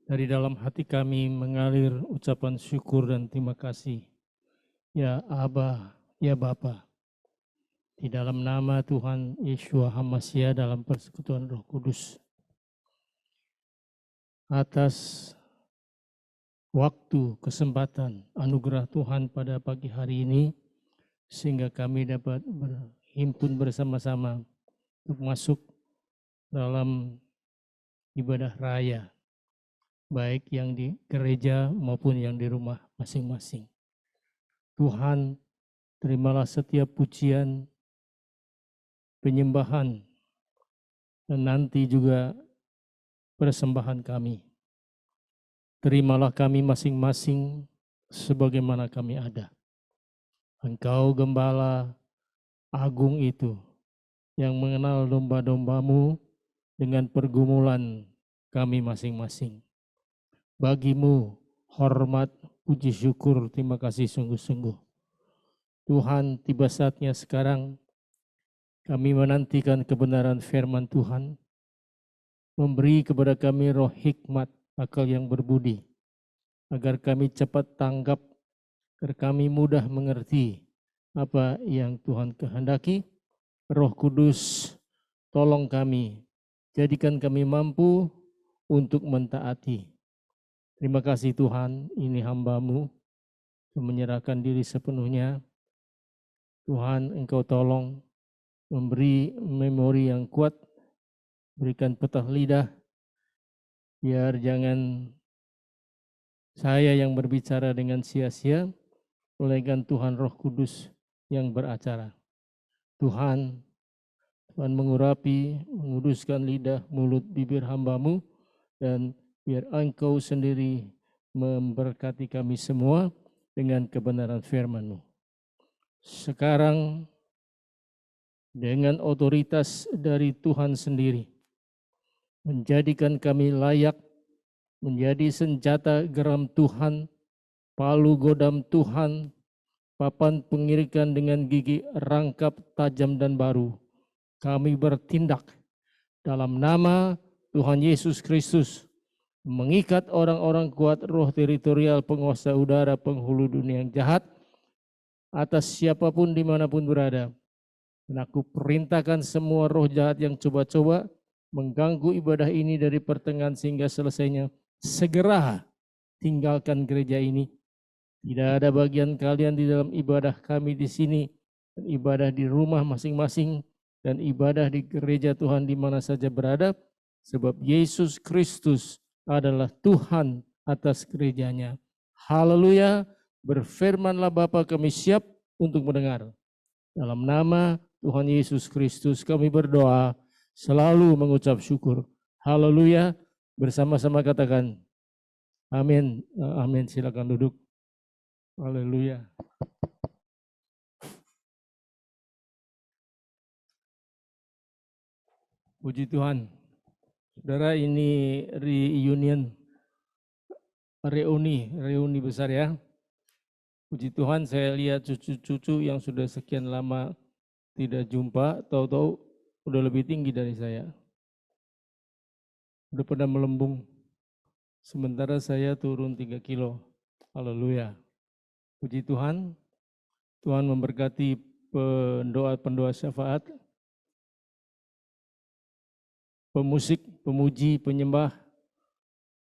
Dari dalam hati kami mengalir ucapan syukur dan terima kasih. Ya Aba, ya Bapa, di dalam nama Tuhan Yeshua HaMashiach dalam persekutuan Roh Kudus, atas waktu, kesempatan, anugerah Tuhan pada pagi hari ini, sehingga kami dapat berhimpun bersama-sama untuk masuk dalam ibadah raya, baik yang di gereja maupun yang di rumah masing-masing. Tuhan, terimalah setiap pujian, penyembahan, dan nanti juga persembahan kami. Terimalah kami masing-masing sebagaimana kami ada. Engkau Gembala agung itu yang mengenal domba-dombamu dengan pergumulan kami masing-masing. Bagimu hormat, puji syukur, terima kasih sungguh-sungguh. Tuhan, tiba saatnya sekarang kami menantikan kebenaran firman Tuhan, memberi kepada kami roh hikmat, akal yang berbudi, agar kami cepat tanggap, agar kami mudah mengerti apa yang Tuhan kehendaki. Roh Kudus, tolong kami, jadikan kami mampu untuk mentaati. Terima kasih Tuhan, ini hamba-Mu yang menyerahkan diri sepenuhnya. Tuhan, Engkau tolong memberi memori yang kuat, berikan petah lidah, biar jangan saya yang berbicara dengan sia-sia, melainkan Tuhan Roh Kudus yang beracara. Tuhan mengurapi, menguduskan lidah, mulut, bibir hamba-Mu, dan biar Engkau sendiri memberkati kami semua dengan kebenaran firman-Mu. Sekarang dengan otoritas dari Tuhan sendiri, menjadikan kami layak menjadi senjata geram Tuhan, palu godam Tuhan, papan pengirikan dengan gigi rangkap tajam dan baru. Kami bertindak dalam nama Tuhan Yesus Kristus, mengikat orang-orang kuat roh teritorial, penguasa udara, penghulu dunia yang jahat, atas siapapun dimanapun berada. Dan aku perintahkan semua roh jahat yang coba-coba mengganggu ibadah ini dari pertengahan sehingga selesainya, segera tinggalkan gereja ini. Tidak ada bagian kalian di dalam ibadah kami di sini, dan ibadah di rumah masing-masing, dan ibadah di gereja Tuhan di mana saja berada, sebab Yesus Kristus adalah Tuhan atas gerejanya. Haleluya, berfirmanlah Bapa, kami siap untuk mendengar. Dalam nama Tuhan Yesus Kristus kami berdoa, selalu mengucap syukur. Haleluya, bersama-sama katakan amin. Amin, silakan duduk. Haleluya. Puji Tuhan. Saudara, ini reuni besar ya. Puji Tuhan, saya lihat cucu-cucu yang sudah sekian lama tidak jumpa, tahu-tahu udah lebih tinggi dari saya. Udah pada melembung. Sementara saya turun 3 kilo. Haleluya. Puji Tuhan, Tuhan memberkati pendoa-pendoa syafaat, pemusik, pemuji, penyembah,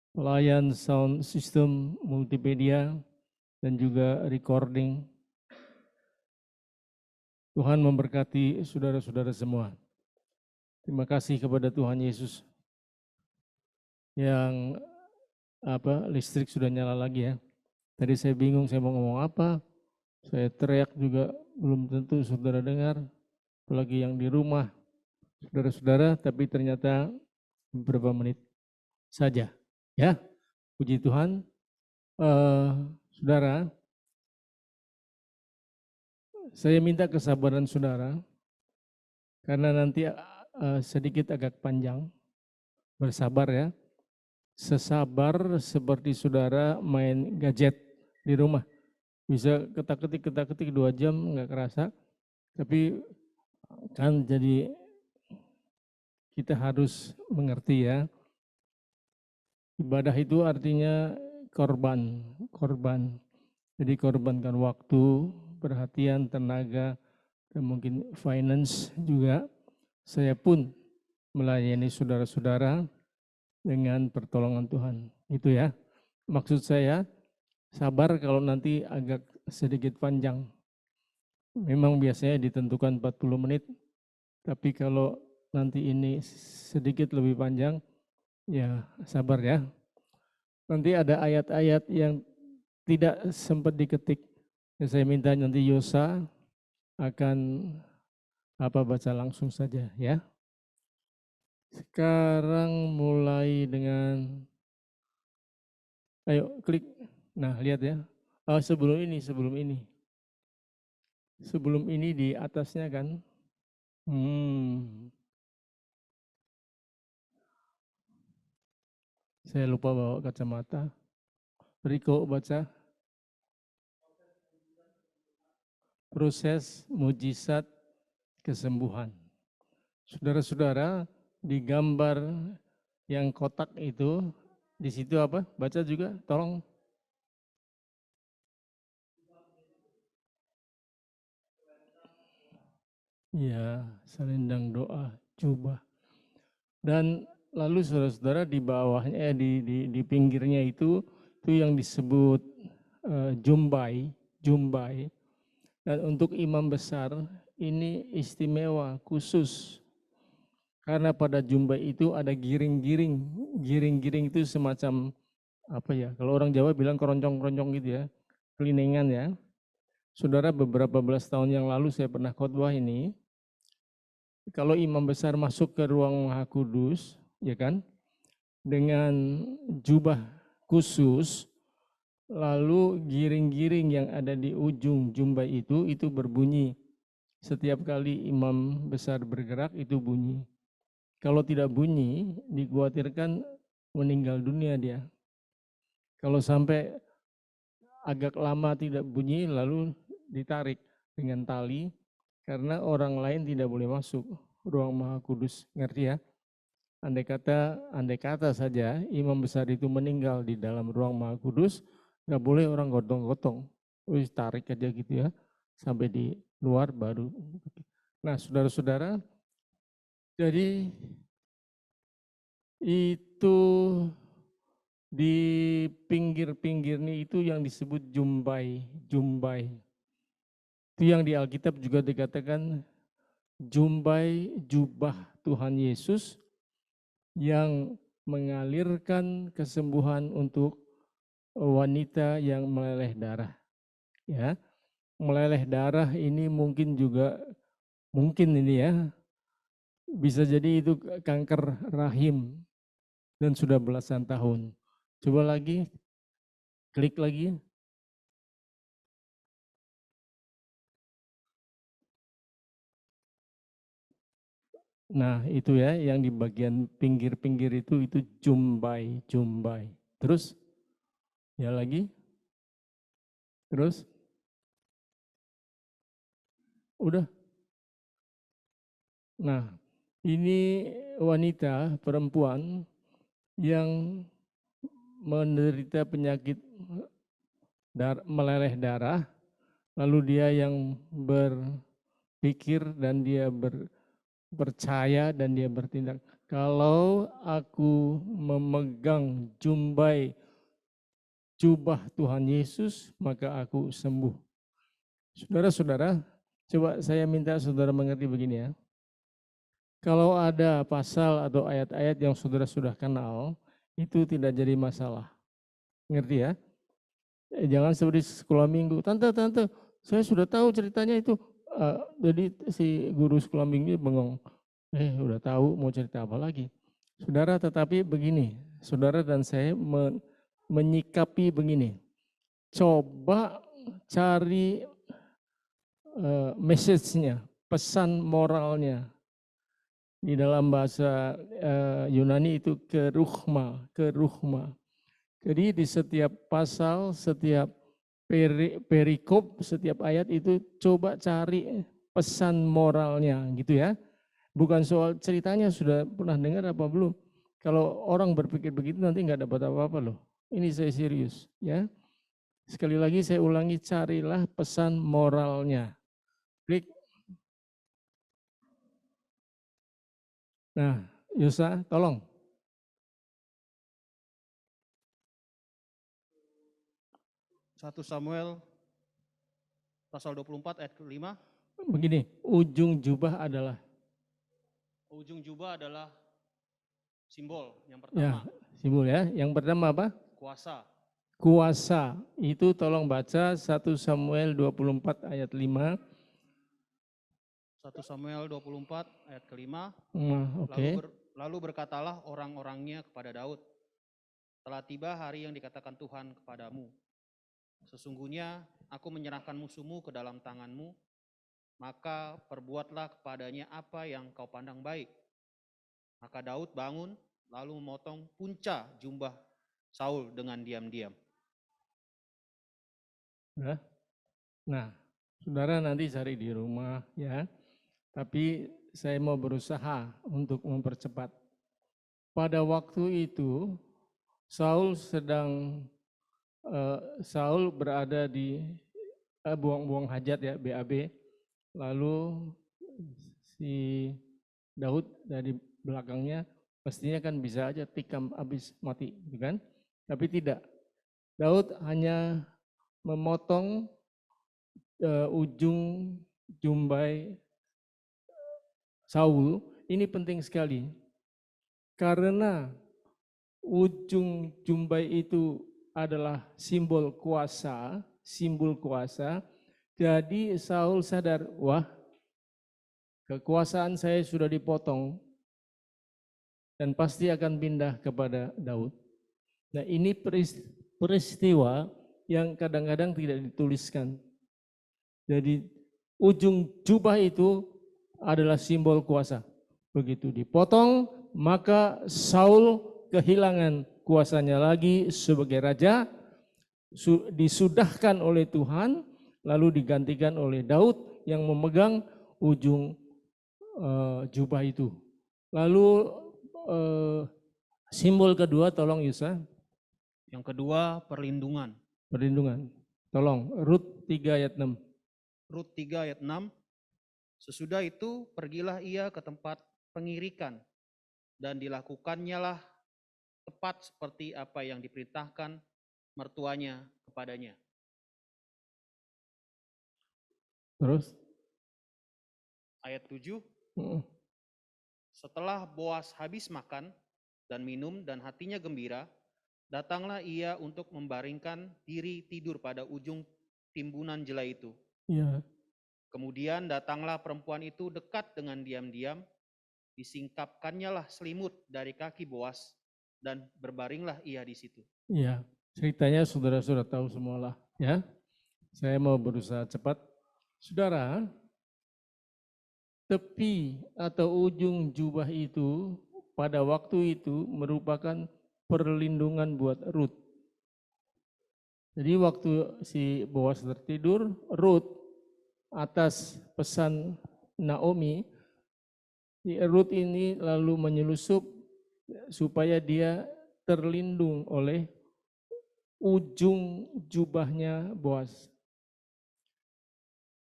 pelayan sound system, multimedia, dan juga recording. Tuhan memberkati saudara-saudara semua. Terima kasih kepada Tuhan Yesus yang listrik sudah nyala lagi ya. Tadi saya bingung saya mau ngomong apa, saya teriak juga belum tentu saudara dengar, apalagi yang di rumah saudara-saudara, tapi ternyata beberapa menit saja. Ya, puji Tuhan. Saudara, saya minta kesabaran saudara, karena nanti sedikit agak panjang, bersabar ya. Sesabar seperti saudara main gadget di rumah. Bisa ketak-ketik 2 jam nggak kerasa, tapi kan jadi kita harus mengerti ya. Ibadah itu artinya korban. Jadi korbankan waktu, perhatian, tenaga, dan mungkin finance juga. Saya pun melayani saudara-saudara dengan pertolongan Tuhan. Itu ya. Maksud saya, sabar kalau nanti agak sedikit panjang. Memang biasanya ditentukan 40 menit, tapi kalau nanti ini sedikit lebih panjang, ya sabar ya. Nanti ada ayat-ayat yang tidak sempat diketik. Saya minta nanti Yosa akan baca langsung saja ya. Sekarang mulai dengan, ayo klik. Nah lihat ya. Sebelum ini di atasnya kan. Saya lupa bawa kacamata. Riko baca. Proses mujizat kesembuhan. Saudara-saudara, di gambar yang kotak itu, di situ apa? Baca juga, tolong. Ya, selendang doa, jubah. Dan lalu saudara-saudara di bawahnya, di pinggirnya itu yang disebut jumbai. Dan untuk imam besar ini istimewa, khusus. Karena pada jumbai itu ada giring-giring. Giring-giring itu semacam apa ya? Kalau orang Jawa bilang keroncong-keroncong gitu ya, kelinengan ya. Saudara, beberapa belas tahun yang lalu saya pernah khotbah ini. Kalau imam besar masuk ke ruang Maha Kudus, ya kan, dengan jubah khusus, lalu giring-giring yang ada di ujung jumbai itu berbunyi. Setiap kali imam besar bergerak itu bunyi. Kalau tidak bunyi, dikhawatirkan meninggal dunia dia. Kalau sampai agak lama tidak bunyi, lalu ditarik dengan tali, karena orang lain tidak boleh masuk ruang Maha Kudus. Ngerti ya? Andai kata saja imam besar itu meninggal di dalam ruang Maha Kudus, nggak boleh orang gotong-gotong. Wis tarik aja gitu ya, sampai di luar baru. Nah, saudara-saudara, jadi itu di pinggir-pinggirnya itu yang disebut jumbai. Itu yang di Alkitab juga dikatakan jumbai jubah Tuhan Yesus yang mengalirkan kesembuhan untuk wanita yang meleleh darah. Ya, meleleh darah ini mungkin ini ya, bisa jadi itu kanker rahim dan sudah belasan tahun. Coba lagi, klik lagi. Nah itu ya, yang di bagian pinggir-pinggir itu jumbai. Terus, ya lagi. Terus, udah. Nah, ini wanita, perempuan yang menderita penyakit meleleh darah, lalu dia yang berpikir dan dia percaya dan dia bertindak. Kalau aku memegang jubah Tuhan Yesus, maka aku sembuh. Saudara-saudara, coba saya minta saudara mengerti begini ya. Kalau ada pasal atau ayat-ayat yang saudara sudah kenal, itu tidak jadi masalah. Ngerti ya? Jangan seperti sekolah minggu, tante, saya sudah tahu ceritanya itu. Jadi si guru sekolah minggu bengong, udah tahu mau cerita apa lagi. Saudara, tetapi begini, saudara dan saya menyikapi begini, coba cari message-nya, pesan moralnya. Di dalam bahasa Yunani itu keruhma. Jadi di setiap pasal, setiap perikop, setiap ayat itu coba cari pesan moralnya gitu ya. Bukan soal ceritanya sudah pernah dengar apa belum. Kalau orang berpikir begitu nanti nggak dapat apa-apa loh. Ini saya serius ya. Sekali lagi saya ulangi, carilah pesan moralnya. Klik. Nah, Yosa, tolong. Satu Samuel pasal 24 ayat ke-5. Begini, ujung jubah adalah simbol yang ya, pertama. simbol ya. Yang pertama apa? Kuasa. Kuasa. Itu tolong baca 1 Samuel 24 ayat 5. 1 Samuel 24 ayat ke-5. Oke. Lalu berkatalah orang-orangnya kepada Daud, telah tiba hari yang dikatakan Tuhan kepadamu. Sesungguhnya aku menyerahkan musuhmu ke dalam tanganmu, maka perbuatlah kepadanya apa yang kau pandang baik. Maka Daud bangun, lalu memotong punca jubah Saul dengan diam-diam. Nah, saudara nanti cari di rumah ya. Tapi saya mau berusaha untuk mempercepat. Pada waktu itu Saul berada di buang-buang hajat ya, BAB. Lalu si Daud dari belakangnya pastinya kan bisa aja tikam habis mati, kan? Tapi tidak. Daud hanya memotong ujung jumbai Saul. Ini penting sekali. Karena ujung jumbai itu adalah simbol kuasa, jadi Saul sadar, wah, kekuasaan saya sudah dipotong dan pasti akan pindah kepada Daud. Nah, ini peristiwa yang kadang-kadang tidak dituliskan. Jadi ujung jubah itu adalah simbol kuasa. Begitu dipotong, maka Saul kehilangan kuasanya lagi sebagai raja, disudahkan oleh Tuhan, lalu digantikan oleh Daud yang memegang ujung jubah itu. Lalu simbol kedua, tolong Yusa. Yang kedua, perlindungan. Perlindungan. Tolong, Rut 3 ayat 6. Rut 3 ayat 6. Sesudah itu pergilah ia ke tempat pengirikan dan dilakukannya lah tepat seperti apa yang diperintahkan mertuanya kepadanya. Terus? Ayat 7. Setelah Boas habis makan dan minum dan hatinya gembira, datanglah ia untuk membaringkan diri tidur pada ujung timbunan jela itu. Ya. Kemudian datanglah perempuan itu dekat dengan diam-diam, disingkapkannya lah selimut dari kaki Boas, dan berbaringlah ia di situ. Iya, ceritanya saudara sudah tahu semualah ya. Saya mau berusaha cepat. Saudara, tepi atau ujung jubah itu pada waktu itu merupakan perlindungan buat Rut. Jadi waktu si Boas tertidur, Rut atas pesan Naomi, Rut ini lalu menyelusup supaya dia terlindung oleh ujung jubahnya Boas.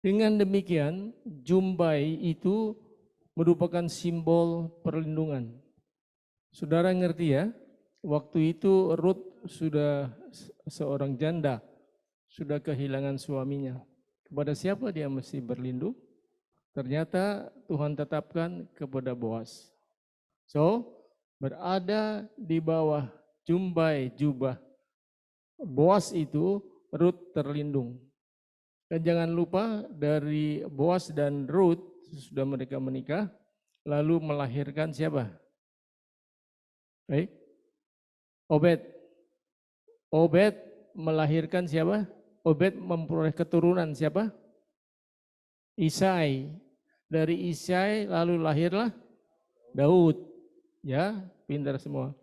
Dengan demikian, jumbai itu merupakan simbol perlindungan. Saudara ngerti ya, waktu itu Rut sudah seorang janda, sudah kehilangan suaminya. Kepada siapa dia mesti berlindung? Ternyata Tuhan tetapkan kepada Boas. So, berada di bawah jumbai jubah Boas itu, Rut terlindung. Dan jangan lupa dari Boas dan Rut sudah mereka menikah, lalu melahirkan siapa? Obed. Obed melahirkan siapa? Obed memperoleh keturunan siapa? Isai. Dari Isai lalu lahirlah Daud. Ya, pintar semua.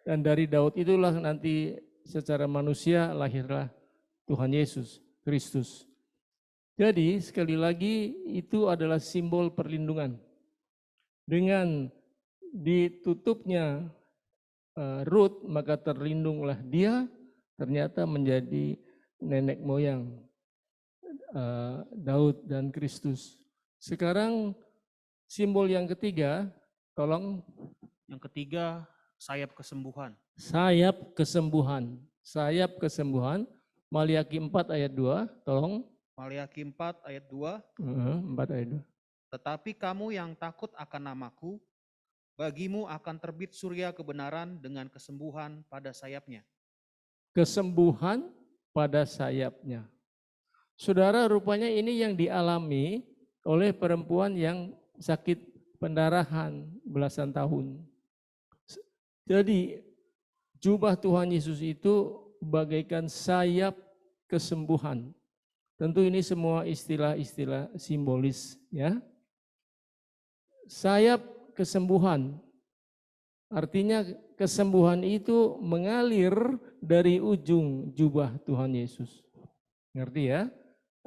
Dan dari Daud itulah nanti secara manusia lahirlah Tuhan Yesus Kristus. Jadi sekali lagi itu adalah simbol perlindungan. Dengan ditutupnya Rut, maka terlindunglah dia, ternyata menjadi nenek moyang Daud dan Kristus. Sekarang simbol yang ketiga, tolong. Yang ketiga, sayap kesembuhan. Sayap kesembuhan. Sayap kesembuhan. Maliaki 4 ayat 2, tolong. Maliaki 4 ayat 2. 4 ayat 2. Tetapi kamu yang takut akan namaku, bagimu akan terbit surya kebenaran dengan kesembuhan pada sayapnya. Kesembuhan pada sayapnya. Saudara, rupanya ini yang dialami oleh perempuan yang sakit pendarahan belasan tahun. Jadi jubah Tuhan Yesus itu bagaikan sayap kesembuhan. Tentu ini semua istilah-istilah simbolis, ya. Sayap kesembuhan. Artinya kesembuhan itu mengalir dari ujung jubah Tuhan Yesus. Ngerti ya?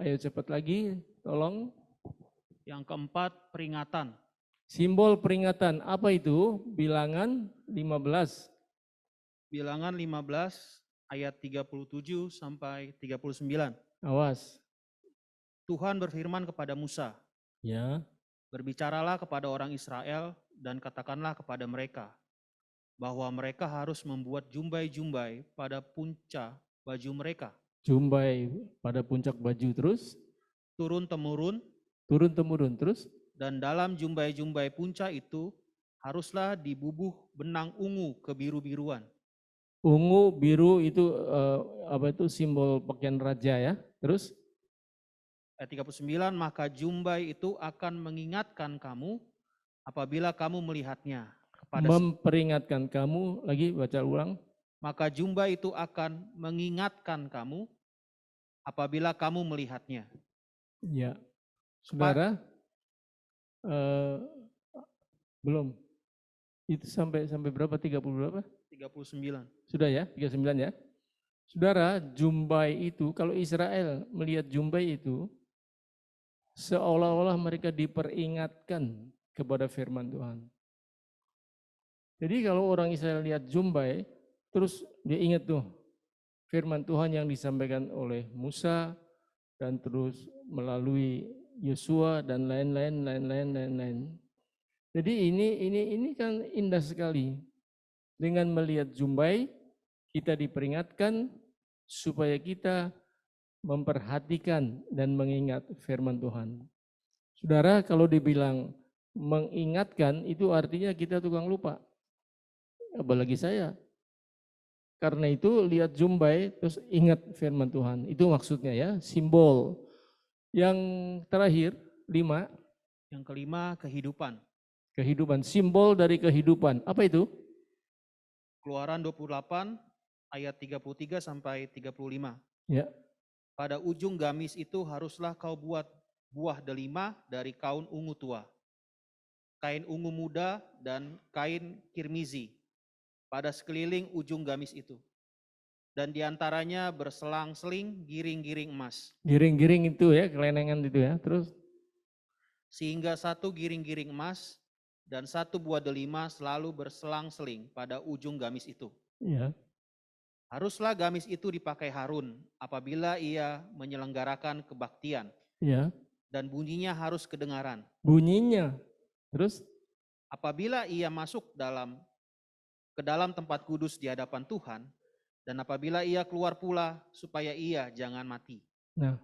Ayo cepat lagi, tolong. Yang keempat, peringatan. Simbol peringatan, apa itu? Bilangan 15. Bilangan 15 ayat 37 sampai 39. Awas. Tuhan berfirman kepada Musa, Ya. berbicaralah kepada orang Israel dan katakanlah kepada mereka bahwa mereka harus membuat jumbai-jumbai pada puncak baju mereka. Jumbai pada puncak baju terus? Turun-temurun. Turun-temurun terus? Dan dalam jumbai-jumbai puncak itu haruslah dibubuh benang ungu kebiru-biruan. Ungu, biru itu apa itu simbol pakaian raja ya. Terus? Ayat 39, maka jumbai itu akan mengingatkan kamu apabila kamu melihatnya. Memperingatkan kamu, lagi baca ulang. Maka jumbai itu akan mengingatkan kamu apabila kamu melihatnya. Ya, saudara, belum. Itu sampai berapa? 30 berapa? 39. Sudah ya, 39 ya. Saudara, jumbai itu, kalau Israel melihat jumbai itu, seolah-olah mereka diperingatkan kepada firman Tuhan. Jadi kalau orang Israel lihat jumbai, terus dia ingat tuh firman Tuhan yang disampaikan oleh Musa dan terus melalui Yosua dan lain-lain. Jadi ini kan indah sekali. Dengan melihat jumbai, kita diperingatkan supaya kita memperhatikan dan mengingat firman Tuhan. Saudara, kalau dibilang mengingatkan, itu artinya kita tukang lupa. Apalagi saya. Karena itu lihat jumbai, terus ingat firman Tuhan. Itu maksudnya ya, simbol. Yang terakhir, 5. Yang kelima, kehidupan. Kehidupan, simbol dari kehidupan. Apa itu? Keluaran 28 ayat 33 sampai 35. Ya. Pada ujung gamis itu haruslah kau buat buah delima dari kain ungu tua, kain ungu muda dan kain kirmizi pada sekeliling ujung gamis itu. Dan diantaranya berselang-seling giring-giring emas. Giring-giring itu ya, kelenengan itu ya. Terus? Sehingga satu giring-giring emas dan satu buah delima selalu berselang-seling pada ujung gamis itu. Ya. Haruslah gamis itu dipakai Harun apabila ia menyelenggarakan kebaktian. Ya. Dan bunyinya harus kedengaran. Bunyinya. Terus? Apabila ia masuk ke dalam tempat kudus di hadapan Tuhan, dan apabila ia keluar pula supaya ia jangan mati. Nah,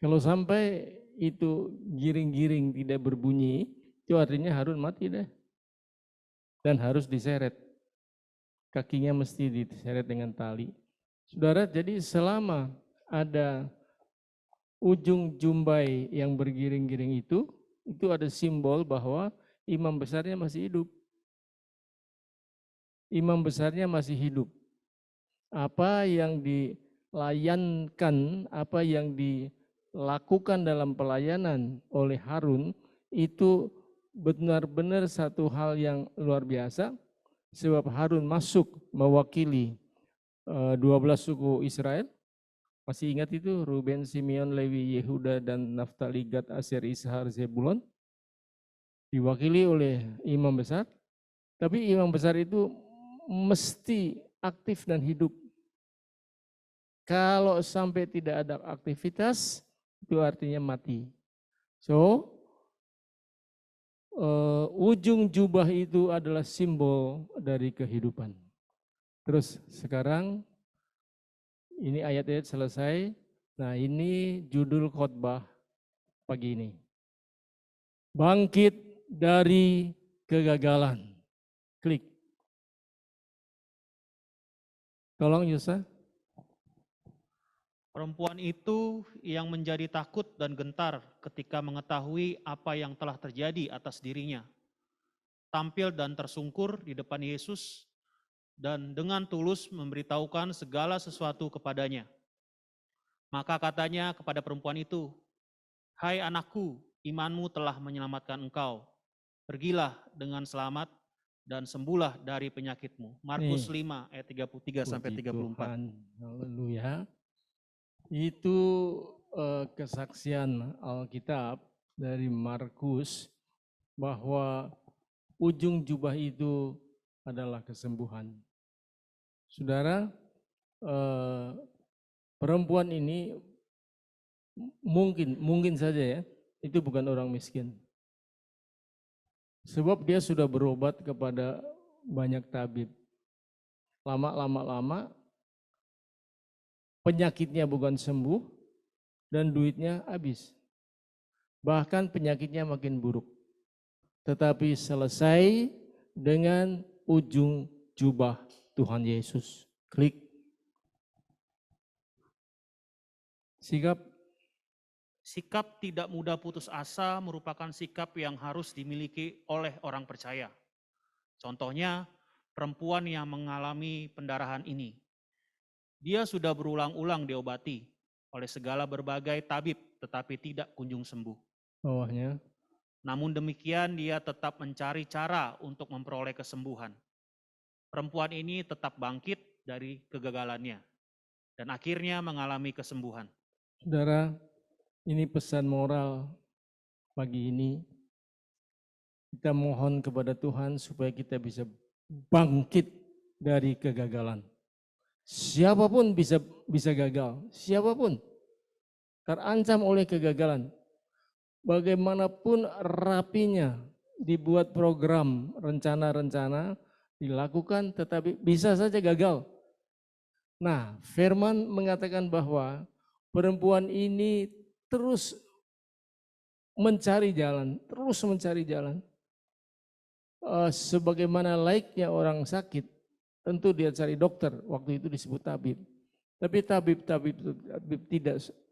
kalau sampai itu giring-giring tidak berbunyi, itu artinya Harun mati deh. Dan harus diseret. Kakinya mesti diseret dengan tali. Saudara, jadi selama ada ujung jumbai yang bergiring-giring itu ada simbol bahwa imam besarnya masih hidup. Imam besarnya masih hidup. Apa yang dilayankan, apa yang dilakukan dalam pelayanan oleh Harun itu benar-benar satu hal yang luar biasa, sebab Harun masuk mewakili 12 suku Israel. Masih ingat itu? Ruben, Simeon, Lewi, Yehuda, dan Naftali, Gad, Aser, Ishar, Zebulon. Diwakili oleh imam besar. Tapi imam besar itu mesti aktif dan hidup. Kalau sampai tidak ada aktivitas, itu artinya mati. So, ujung jubah itu adalah simbol dari kehidupan. Terus sekarang ini ayat-ayat selesai. Nah, ini judul khotbah pagi ini. Bangkit dari kegagalan. Klik. Tolong Yusa. Perempuan itu yang menjadi takut dan gentar ketika mengetahui apa yang telah terjadi atas dirinya. Tampil dan tersungkur di depan Yesus dan dengan tulus memberitahukan segala sesuatu kepadanya. Maka katanya kepada perempuan itu, "Hai anakku, imanmu telah menyelamatkan engkau. Pergilah dengan selamat dan sembuhlah dari penyakitmu." Markus 5 ayat 33 sampai 34. Tuhan, haleluya. Itu kesaksian Alkitab dari Markus bahwa ujung jubah itu adalah kesembuhan. Saudara, perempuan ini mungkin saja ya, itu bukan orang miskin. Sebab dia sudah berobat kepada banyak tabib. Lama penyakitnya bukan sembuh dan duitnya habis. Bahkan penyakitnya makin buruk. Tetapi selesai dengan ujung jubah Tuhan Yesus. Klik. Sikap tidak mudah putus asa merupakan sikap yang harus dimiliki oleh orang percaya. Contohnya, perempuan yang mengalami pendarahan ini. Dia sudah berulang-ulang diobati oleh segala berbagai tabib, tetapi tidak kunjung sembuh. Bawahnya. Namun demikian dia tetap mencari cara untuk memperoleh kesembuhan. Perempuan ini tetap bangkit dari kegagalannya dan akhirnya mengalami kesembuhan. Saudara, ini pesan moral pagi ini. Kita mohon kepada Tuhan supaya kita bisa bangkit dari kegagalan. Siapapun bisa gagal, siapapun terancam oleh kegagalan. Bagaimanapun rapinya dibuat program, rencana-rencana dilakukan, tetapi bisa saja gagal. Nah, firman mengatakan bahwa perempuan ini terus mencari jalan. Sebagaimana laiknya orang sakit, tentu dia cari dokter, waktu itu disebut tabib. Tapi tabib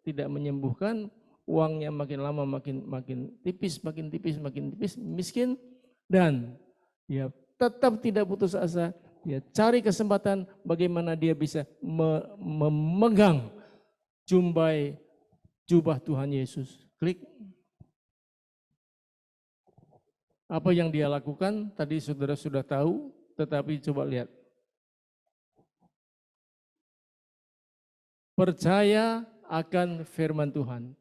tidak menyembuhkan, uangnya makin lama makin tipis, miskin, dan dia tetap tidak putus asa. Dia cari kesempatan bagaimana dia bisa memegang jubah Tuhan Yesus. Klik. Apa yang dia lakukan tadi saudara sudah tahu, tetapi coba lihat. Percaya akan firman Tuhan.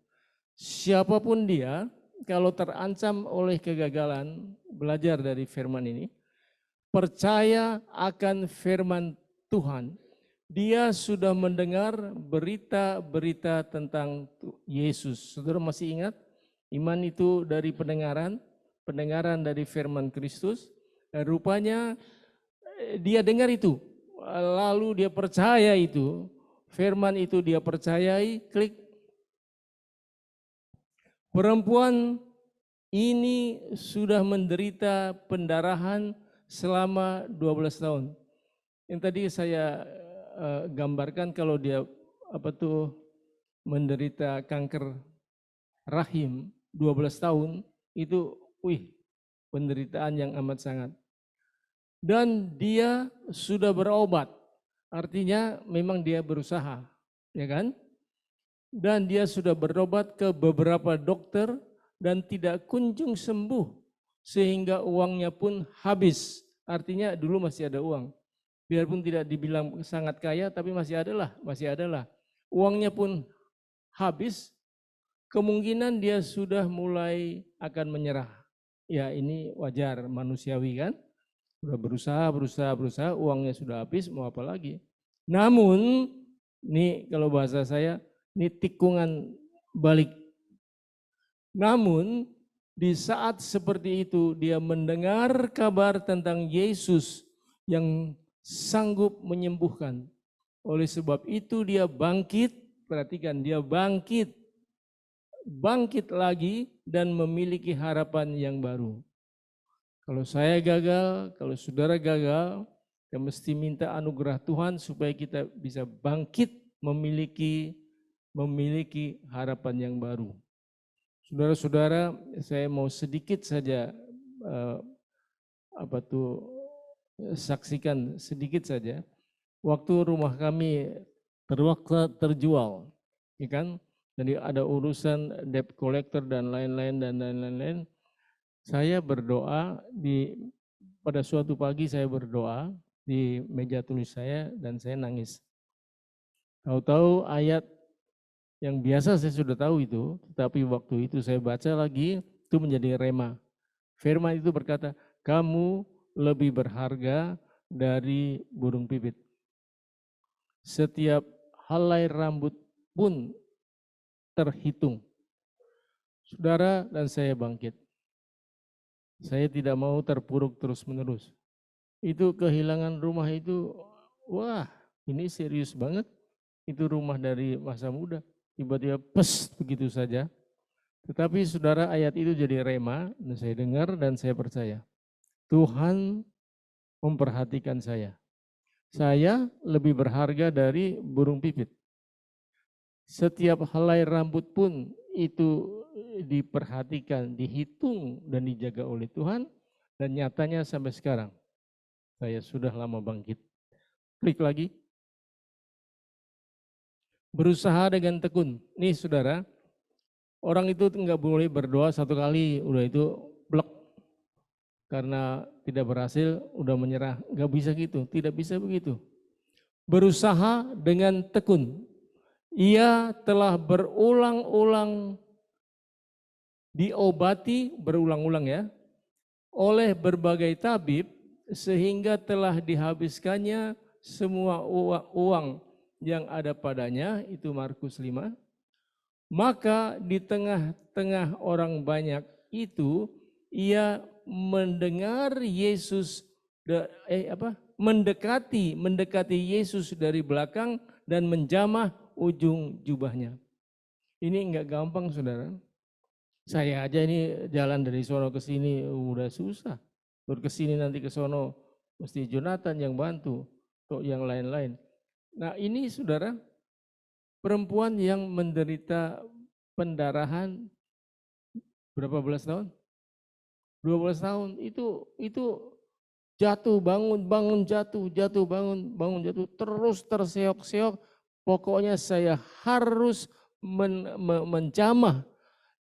Siapapun dia, kalau terancam oleh kegagalan, belajar dari firman ini, percaya akan firman Tuhan. Dia sudah mendengar berita-berita tentang Yesus. Saudara masih ingat? Iman itu dari pendengaran dari firman Kristus. Rupanya dia dengar itu, lalu dia percaya itu. Firman itu dia percayai, klik. Perempuan ini sudah menderita pendarahan selama 12 tahun. Yang tadi saya gambarkan kalau dia menderita kanker rahim 12 tahun, itu penderitaan yang amat sangat. Dan dia sudah berobat. Artinya memang dia berusaha, ya kan? Dan dia sudah berobat ke beberapa dokter dan tidak kunjung sembuh sehingga uangnya pun habis. Artinya dulu masih ada uang. Biarpun tidak dibilang sangat kaya tapi masih adalah. Uangnya pun habis. Kemungkinan dia sudah mulai akan menyerah. Ya ini wajar manusiawi kan? Sudah berusaha, uangnya sudah habis, mau apa lagi. Namun, ini kalau bahasa saya, ini tikungan balik. Namun, di saat seperti itu, dia mendengar kabar tentang Yesus yang sanggup menyembuhkan. Oleh sebab itu dia bangkit, perhatikan, dia bangkit lagi dan memiliki harapan yang baru. Kalau saya gagal, kalau saudara gagal, kita mesti minta anugerah Tuhan supaya kita bisa bangkit memiliki harapan yang baru. Saudara-saudara, saya mau sedikit saja saksikan sedikit saja. Waktu rumah kami terjual, ya kan? Jadi ada urusan debt collector dan lain-lain. Saya berdoa pada suatu pagi saya berdoa di meja tulis saya dan saya nangis. Tahu-tahu ayat yang biasa saya sudah tahu itu, tetapi waktu itu saya baca lagi, itu menjadi rema. Firman itu berkata, kamu lebih berharga dari burung pipit. Setiap helai rambut pun terhitung. Saudara dan saya bangkit. Saya tidak mau terpuruk terus-menerus. Itu kehilangan rumah itu, wah ini serius banget. Itu rumah dari masa muda. Tiba-tiba begitu saja. Tetapi saudara ayat itu jadi rema, dan saya dengar dan saya percaya. Tuhan memperhatikan saya. Saya lebih berharga dari burung pipit. Setiap helai rambut pun itu diperhatikan, dihitung dan dijaga oleh Tuhan. Dan nyatanya sampai sekarang, saya sudah lama bangkit. Klik lagi. Berusaha dengan tekun. Nih saudara, orang itu enggak boleh berdoa satu kali, udah itu blok. Karena tidak berhasil, udah menyerah. Enggak bisa gitu, tidak bisa begitu. Berusaha dengan tekun. Ia telah berulang-ulang diobati, berulang-ulang ya, oleh berbagai tabib, sehingga telah dihabiskannya semua uang yang ada padanya, itu Markus 5. Maka di tengah-tengah orang banyak itu, ia mendengar Yesus, mendekati Yesus dari belakang dan menjamah ujung jubahnya. Ini enggak gampang saudara. Saya aja ini jalan dari sono ke sini udah susah. Baru ke sini nanti ke sono mesti Jonathan yang bantu, atau yang lain-lain. Nah ini saudara, perempuan yang menderita pendarahan berapa belas tahun? 12 tahun itu jatuh bangun jatuh bangun jatuh terus terseok-seok. Pokoknya saya harus menjamah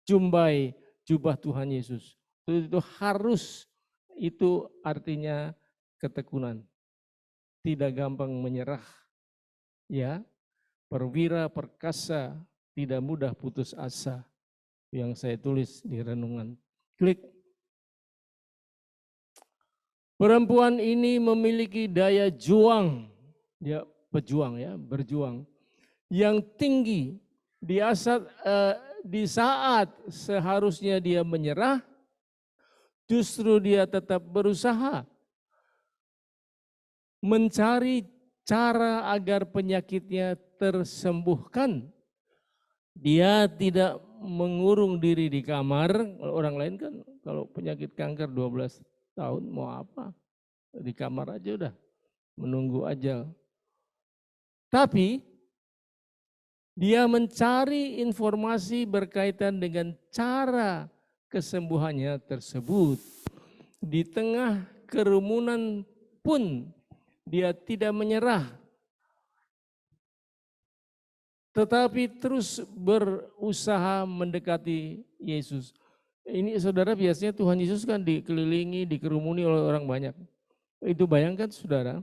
jubah Tuhan Yesus. Itu harus, itu artinya ketekunan. Tidak gampang menyerah. Ya, perwira perkasa, tidak mudah putus asa. Yang saya tulis di renungan. Klik. Perempuan ini memiliki daya juang, dia pejuang ya, berjuang yang tinggi. Di saat seharusnya dia menyerah, justru dia tetap berusaha mencari cara agar penyakitnya tersembuhkan. Dia tidak mengurung diri di kamar. Orang lain kan kalau penyakit kanker 12 tahun mau apa? Di kamar aja udah menunggu ajal. Tapi dia mencari informasi berkaitan dengan cara kesembuhannya tersebut. Di tengah kerumunan pun dia tidak menyerah, tetapi terus berusaha mendekati Yesus. Ini saudara, biasanya Tuhan Yesus kan dikelilingi, dikerumuni oleh orang banyak. Itu bayangkan saudara,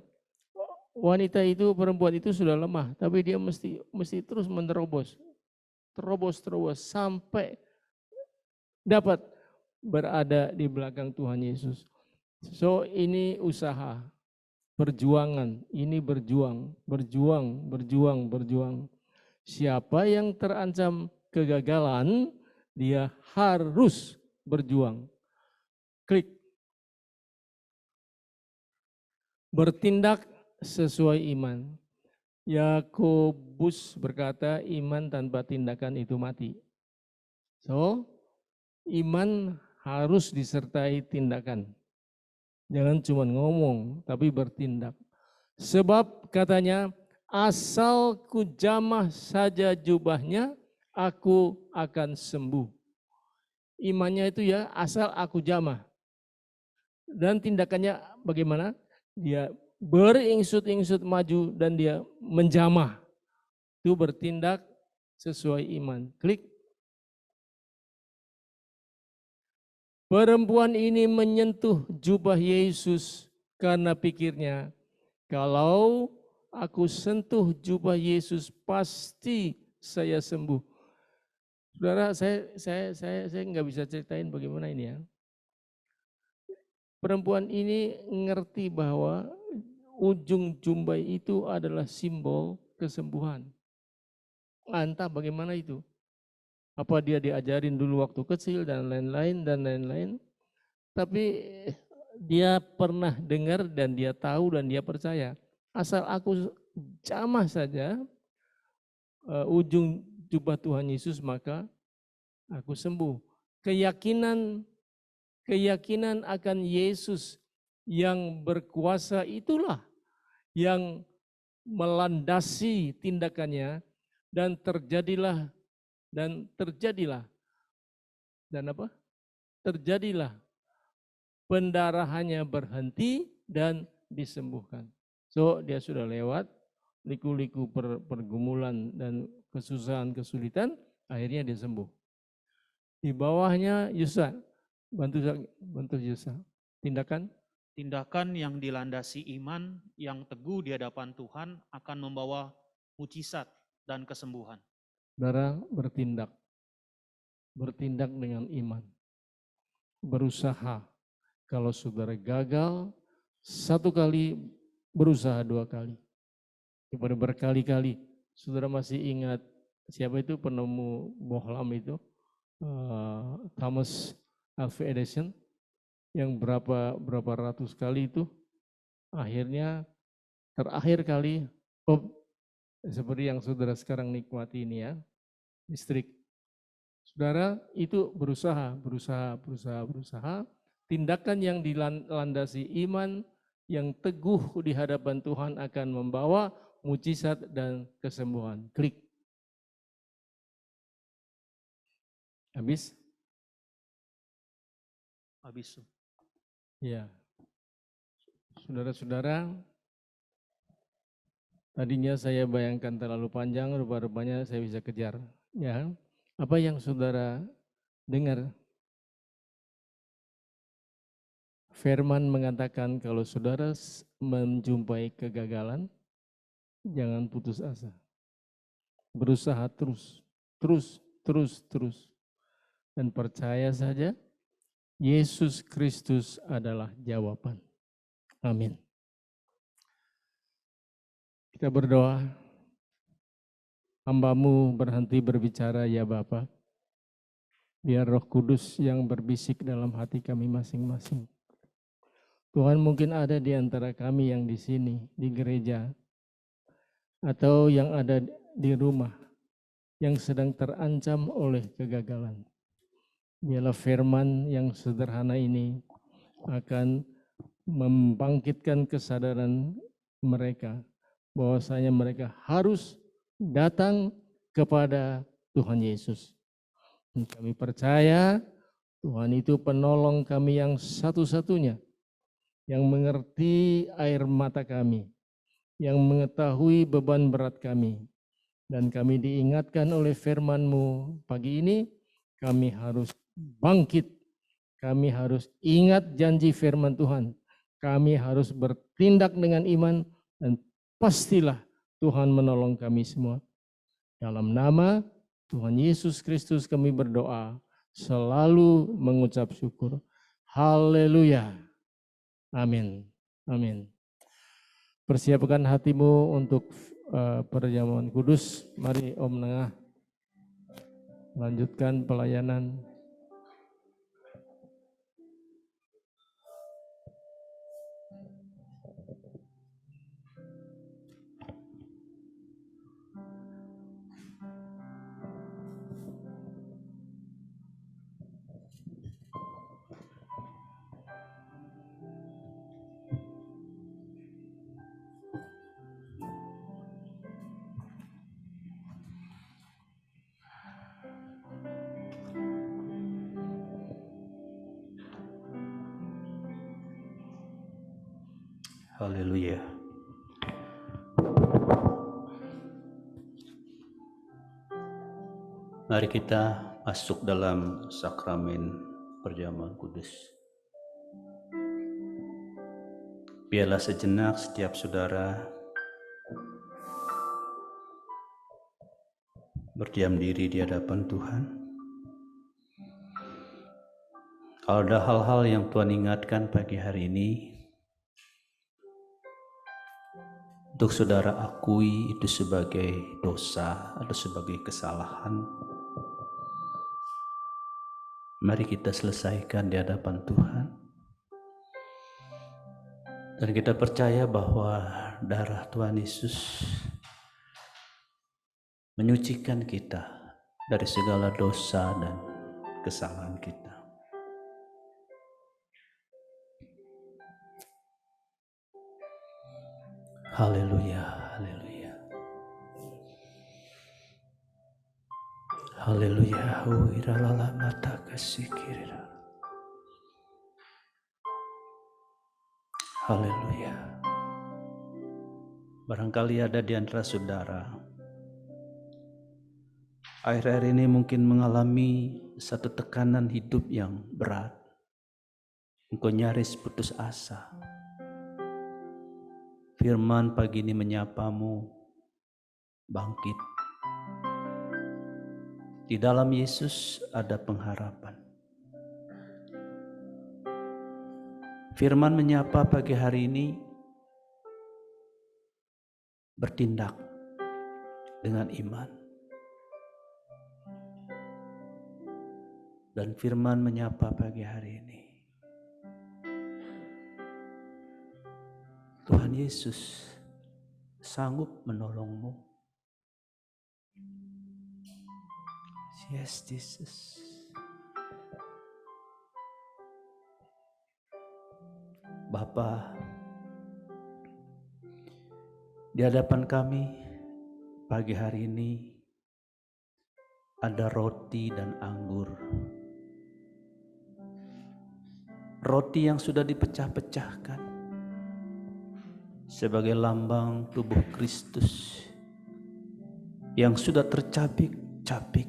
wanita itu, perempuan itu sudah lemah, tapi dia mesti terus menerobos, terobos sampai dapat berada di belakang Tuhan Yesus. So ini usaha, perjuangan, ini berjuang. Siapa yang terancam kegagalan, dia harus berjuang. Klik. Bertindak sesuai iman. Yakobus berkata, iman tanpa tindakan itu mati. So, iman harus disertai tindakan. Jangan cuma ngomong, tapi bertindak. Sebab katanya, asal ku jamah saja jubahnya, aku akan sembuh. Imannya itu ya, asal aku jamah. Dan tindakannya bagaimana? Dia beringsut-ingsut maju dan dia menjamah. Itu bertindak sesuai iman. Klik. Perempuan ini menyentuh jubah Yesus karena pikirnya, kalau aku sentuh jubah Yesus pasti saya sembuh. Saudara, saya nggak bisa ceritain bagaimana ini ya. Perempuan ini ngerti bahwa ujung jubah itu adalah simbol kesembuhan. Entah bagaimana itu. Apa dia diajarin dulu waktu kecil dan lain-lain. Tapi dia pernah dengar dan dia tahu dan dia percaya. Asal aku jamah saja ujung jubah Tuhan Yesus maka aku sembuh. Keyakinan akan Yesus yang berkuasa itulah yang melandasi tindakannya dan terjadilah pendarahannya berhenti dan disembuhkan. So dia sudah lewat liku-liku pergumulan dan kesusahan kesulitan, akhirnya dia sembuh. Di bawahnya Yusa, bantu Yusa. Tindakan yang dilandasi iman yang teguh di hadapan Tuhan akan membawa mujizat dan kesembuhan. Saudara bertindak dengan iman, berusaha. Kalau saudara gagal, satu kali berusaha dua kali. Daripada berkali-kali. Saudara masih ingat siapa itu penemu bohlam itu? Thomas Alva Edison yang berapa ratus kali itu akhirnya terakhir kali seperti yang saudara sekarang nikmati ini ya, listrik. Saudara itu berusaha. Tindakan yang dilandasi iman yang teguh di hadapan Tuhan akan membawa mujizat dan kesembuhan. Klik. Habis? Ya. Saudara-saudara, tadinya saya bayangkan terlalu panjang, rupa-rupanya saya bisa kejar. Ya, apa yang saudara dengar? Firman mengatakan kalau saudara menjumpai kegagalan, jangan putus asa. Berusaha terus. Dan percaya saja, Yesus Kristus adalah jawaban. Amin. Kita berdoa, hamba-Mu berhenti berbicara ya Bapa. Biar Roh Kudus yang berbisik dalam hati kami masing-masing. Tuhan, mungkin ada di antara kami yang di sini, di gereja, atau yang ada di rumah, yang sedang terancam oleh kegagalan. Biarlah firman yang sederhana ini akan membangkitkan kesadaran mereka, bahwasanya mereka harus datang kepada Tuhan Yesus. Dan kami percaya Tuhan itu penolong kami yang satu-satunya, yang mengerti air mata kami, yang mengetahui beban berat kami. Dan kami diingatkan oleh firman-Mu pagi ini, kami harus bangkit, kami harus ingat janji firman Tuhan, kami harus bertindak dengan iman, dan pastilah Tuhan menolong kami semua. Dalam nama Tuhan Yesus Kristus kami berdoa, selalu mengucap syukur. Haleluya. Amin. Amin. Persiapkan hatimu untuk perjamuan kudus. Mari Om Nengah lanjutkan pelayanan. Haleluya. Mari kita masuk dalam sakramen perjamuan kudus. Biarlah sejenak setiap saudara berdiam diri di hadapan Tuhan. Kalau ada hal-hal yang Tuhan ingatkan pagi hari ini, untuk saudara akui itu sebagai dosa atau sebagai kesalahan, mari kita selesaikan di hadapan Tuhan. Dan kita percaya bahwa darah Tuhan Yesus menyucikan kita dari segala dosa dan kesalahan kita. Haleluya, haleluya. Haleluya, wiralala mata kasikirira. Haleluya. Barangkali ada di antara saudara akhir-akhir ini mungkin mengalami satu tekanan hidup yang berat. Engkau nyaris putus asa. Firman pagi ini menyapamu, bangkit. Di dalam Yesus ada pengharapan. Firman menyapa pagi hari ini, bertindak dengan iman. Dan firman menyapa pagi hari ini, Tuhan Yesus sanggup menolongmu. Yes, Jesus. Bapa, di hadapan kami pagi hari ini ada roti dan anggur. Roti yang sudah dipecah-pecahkan sebagai lambang tubuh Kristus yang sudah tercabik-cabik,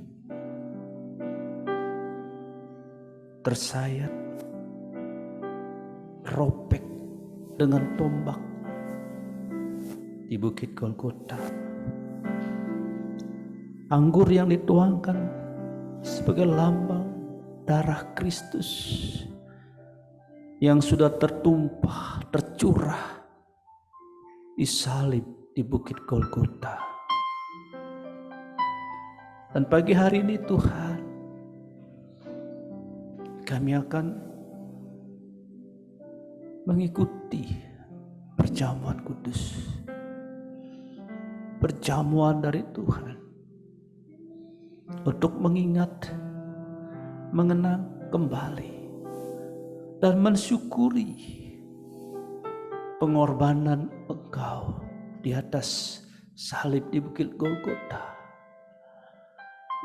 tersayat, robek dengan tombak di Bukit Golgota. Anggur yang dituangkan sebagai lambang darah Kristus yang sudah tertumpah, tercurah di salib di Bukit Golgota. Dan pagi hari ini Tuhan, kami akan mengikuti perjamuan kudus, perjamuan dari Tuhan, untuk mengingat, mengenang kembali, dan mensyukuri pengorbanan Engkau di atas salib di Bukit Golgota.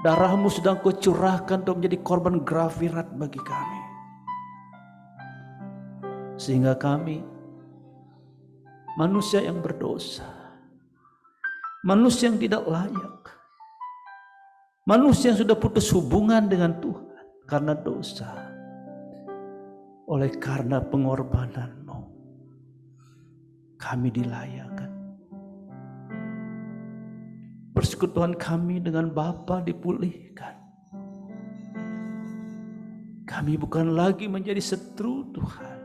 Darahmu sedang Kau curahkan untuk menjadi korban grafirat bagi kami, sehingga kami, manusia yang berdosa, manusia yang tidak layak, manusia yang sudah putus hubungan dengan Tuhan karena dosa, oleh karena pengorbanan-Mu kami dilayakkan. Persekutuan kami dengan Bapa dipulihkan. Kami bukan lagi menjadi setru Tuhan,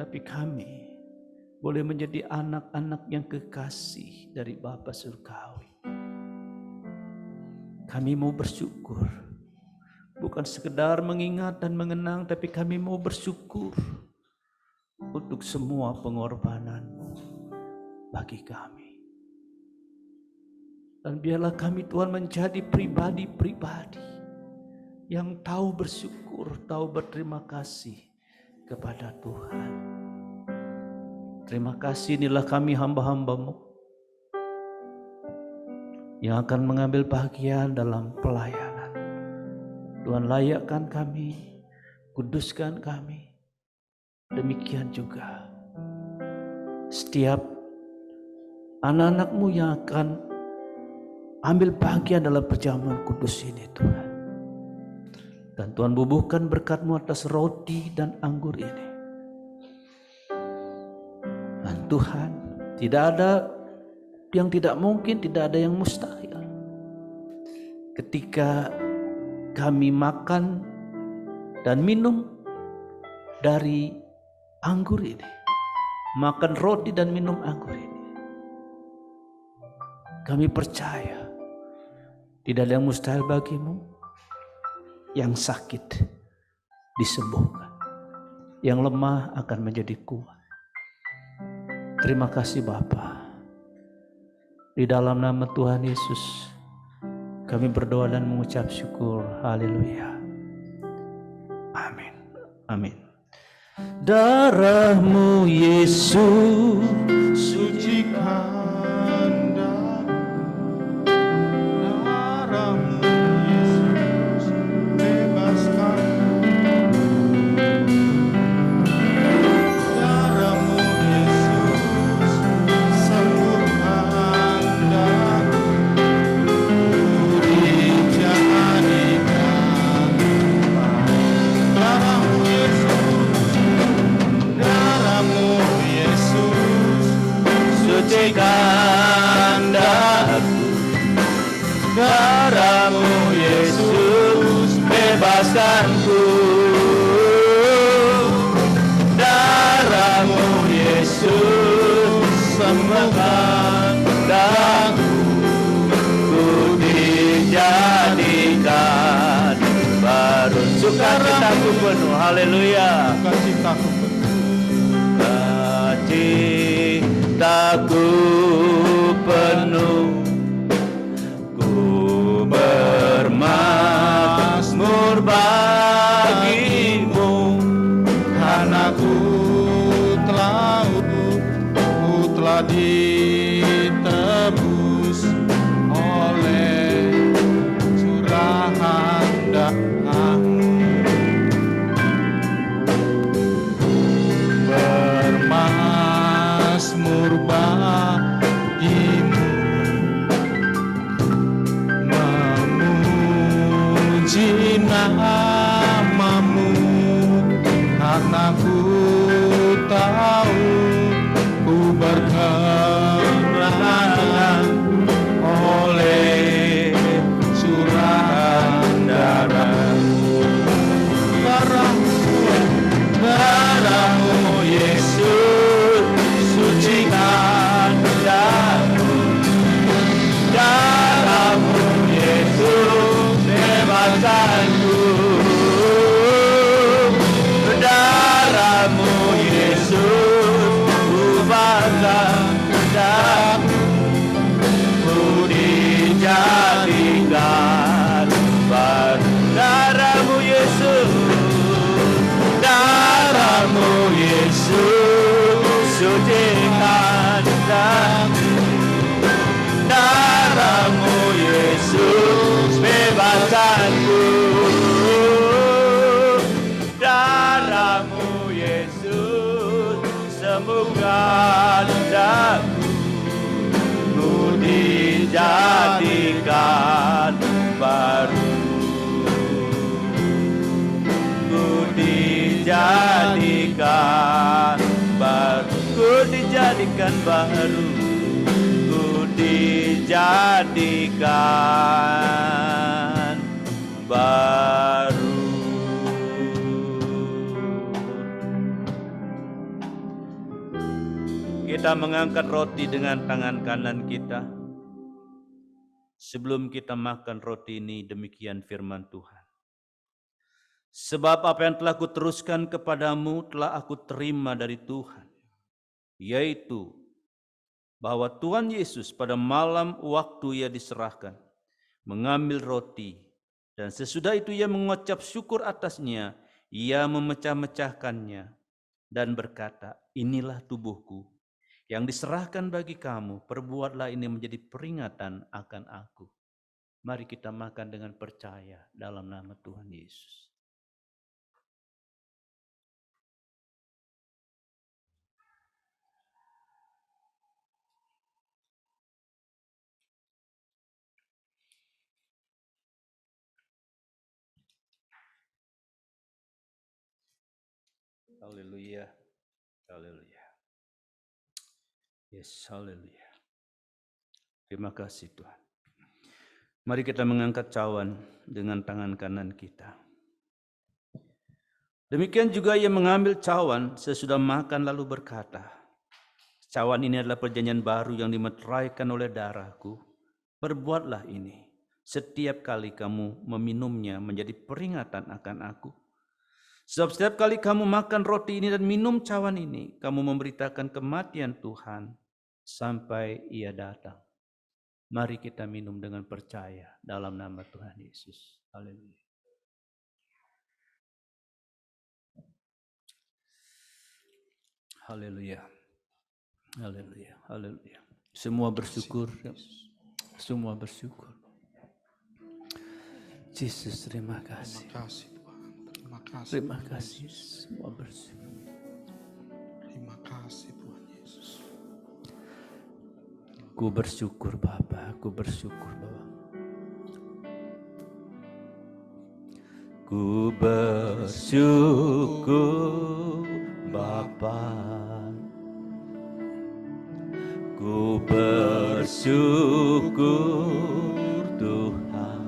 tapi kami boleh menjadi anak-anak yang kekasih dari Bapa Surgawi. Kami mau bersyukur, bukan sekedar mengingat dan mengenang, tapi kami mau bersyukur untuk semua pengorbanan-Mu bagi kami. Dan biarlah kami Tuhan menjadi pribadi-pribadi yang tahu bersyukur, tahu berterima kasih kepada Tuhan. Terima kasih, inilah kami hamba-hamba-Mu yang akan mengambil bagian dalam pelayanan. Tuhan layakkan kami, kuduskan kami. Demikian juga setiap anak-anak-Mu yang akan ambil bagian dalam perjamuan kudus ini Tuhan. Dan Tuhan bubuhkan berkat-Mu atas roti dan anggur ini. Dan Tuhan, tidak ada yang tidak mungkin, tidak ada yang mustahil. Ketika kami makan dan minum dari anggur ini, makan roti dan minum anggur ini, kami percaya tidak ada yang mustahil bagi-Mu. Yang sakit disembuhkan, yang lemah akan menjadi kuat. Terima kasih Bapa. Di dalam nama Tuhan Yesus kami berdoa dan mengucap syukur. Haleluya. Amin. Amin. Darah-Mu Yesus sucikan darah-Mu Yesus bebaskan darah-Mu Yesus sembuhkan dijadikan darah-Mu Yesus sucikan darah-Mu Yesus bebaskanku, darah-Mu Yesus sembuhkan daku, ku dijadikan baru. Sukacitaku penuh, haleluya. sukacitaku Sukacitaku penuh, ku bermazmur bagi-Mu, karena ku telah ditebus oleh curahan darah-Mu. Bermazmur bagi-Mu, memuji nama-Mu, karena ku tahu ku berkenan oleh curahan darah-Mu. Darah-Mu Yesus sucikan daku, darah-Mu Yesus bebaskanku, darah-Mu Yesus ubahkan daku, ku dijadikan baru. Darah-Mu Yesus, darah-Mu Yesus sucikan daku, darah-Mu Yesus bebaskanku, darah-Mu Yesus sembuhkan daku, ku dijadikan baru, ku dijadikan baru, ku dijadikan baru, ku dijadikan baru. kita mengangkat roti dengan tangan kanan kita. Sebelum kita makan roti ini, demikian firman Tuhan. Sebab apa yang telah kuteruskan kepadamu telah aku terima dari Tuhan, yaitu bahwa Tuhan Yesus pada malam waktu ia diserahkan, mengambil roti, dan sesudah itu ia mengucap syukur atasnya, ia memecah-mecahkannya dan berkata, inilah tubuhku yang diserahkan bagi kamu, perbuatlah ini menjadi peringatan akan aku. Mari kita makan dengan percaya dalam nama Tuhan Yesus. Haleluya. Haleluya. Yes, haleluya. Terima kasih Tuhan. Mari kita mengangkat cawan dengan tangan kanan kita. Demikian juga ia mengambil cawan sesudah makan lalu berkata, cawan ini adalah perjanjian baru yang dimeteraikan oleh darahku. Perbuatlah ini setiap kali kamu meminumnya menjadi peringatan akan aku. Sebab setiap kali kamu makan roti ini dan minum cawan ini, kamu memberitakan kematian Tuhan sampai ia datang. Mari kita minum dengan percaya dalam nama Tuhan Yesus. Haleluya. Haleluya. Haleluya. Haleluya. Semua bersyukur. Semua bersyukur. Yesus, terima kasih. Terima kasih Tuhan. Terima kasih. Semua bersyukur. Terima kasih Tuhan Yesus. Ku bersyukur Bapa, ku bersyukur Bapa. Ku bersyukur Bapa. Ku bersyukur Tuhan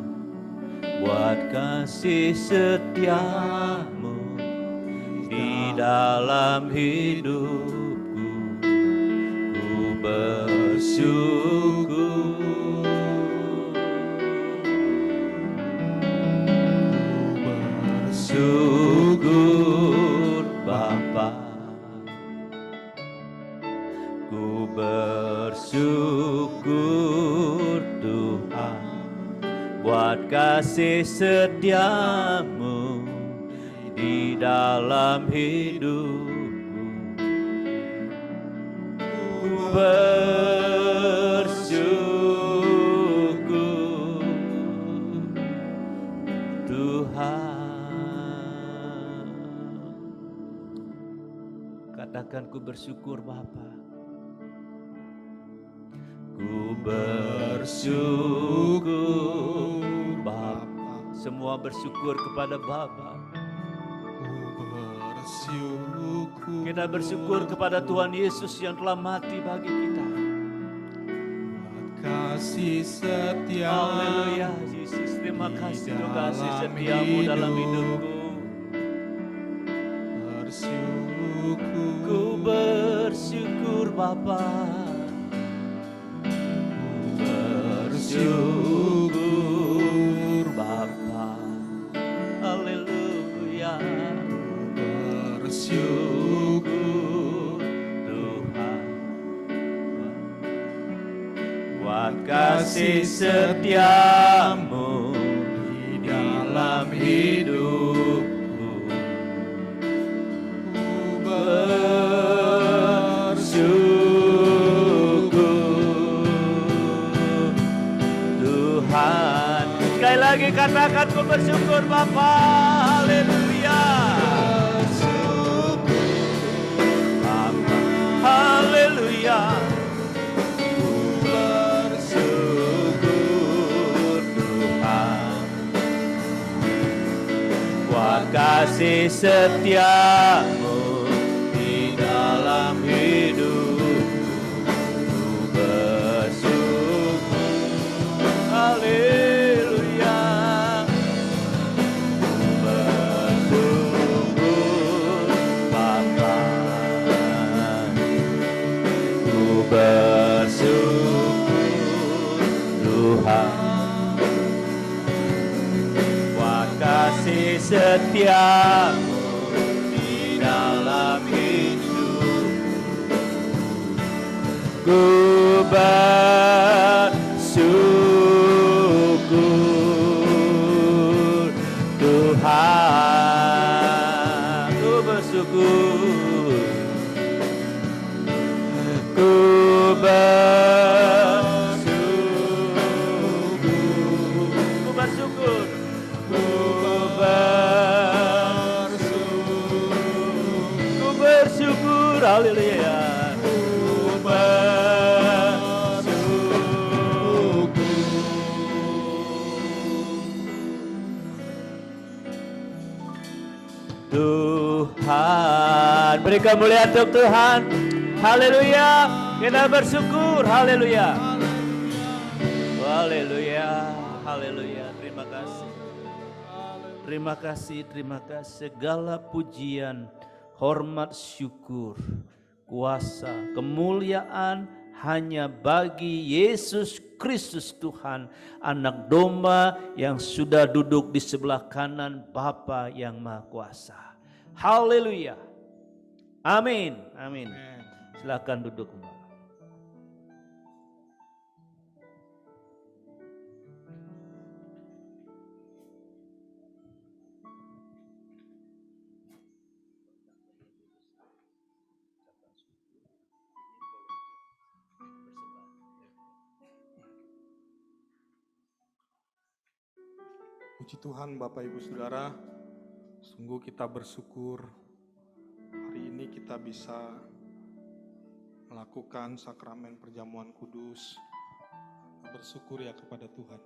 buat kasih setiamu di dalam hidupku. Ku bersyukur. Bersyukur Bapa. Ku bersyukur Tuhan buat kasih setiamu di dalam hidupku. Ku bersyukur Tuhan. Katakan ku bersyukur Bapa. Ku bersyukur Bapa. Semua bersyukur kepada Bapa. Ku bersyukur. Kita bersyukur kepada Tuhan Yesus yang telah mati bagi kita. Kasih setia. Haleluya Yesus, terima kasih untuk kasih setiamu dalam hidupku. Bersyukur. Ku bersyukur Bapa. Bersyukur Bapa. Haleluya. Bersyukur Tuhan buat kasih setiamu di dalam hidupku. Bersyukur Tuhan. Sekali lagi katakan ku bersyukur Bapa. Haleluya. Bapa. Haleluya. Ku bersyukur Tuhan buat kasih setiamu di dalam hidupku. Ku bersyukur. Haleluya. Ku bersyukur Bapa. Ku Tuhan. Buat kasih setiamu di dalam hidup, ku bersyukur Tuhan, ku bersyukur, ku bersyukur, ku bersyukur, haleluya. Tuhan, beri kemuliaan untuk Tuhan. Haleluya. Kita bersyukur. Haleluya. Haleluya. Haleluya. Terima kasih. Terima kasih, terima kasih. Segala pujian, hormat, syukur, kuasa, kemuliaan hanya bagi Yesus Kristus Tuhan, anak domba yang sudah duduk di sebelah kanan Bapa yang Maha Kuasa. Haleluya. Amin. Amin. Silakan duduk kembali. Puji Tuhan Bapak Ibu Saudara, sungguh kita bersyukur hari ini kita bisa melakukan sakramen perjamuan kudus. Bersyukur ya kepada Tuhan.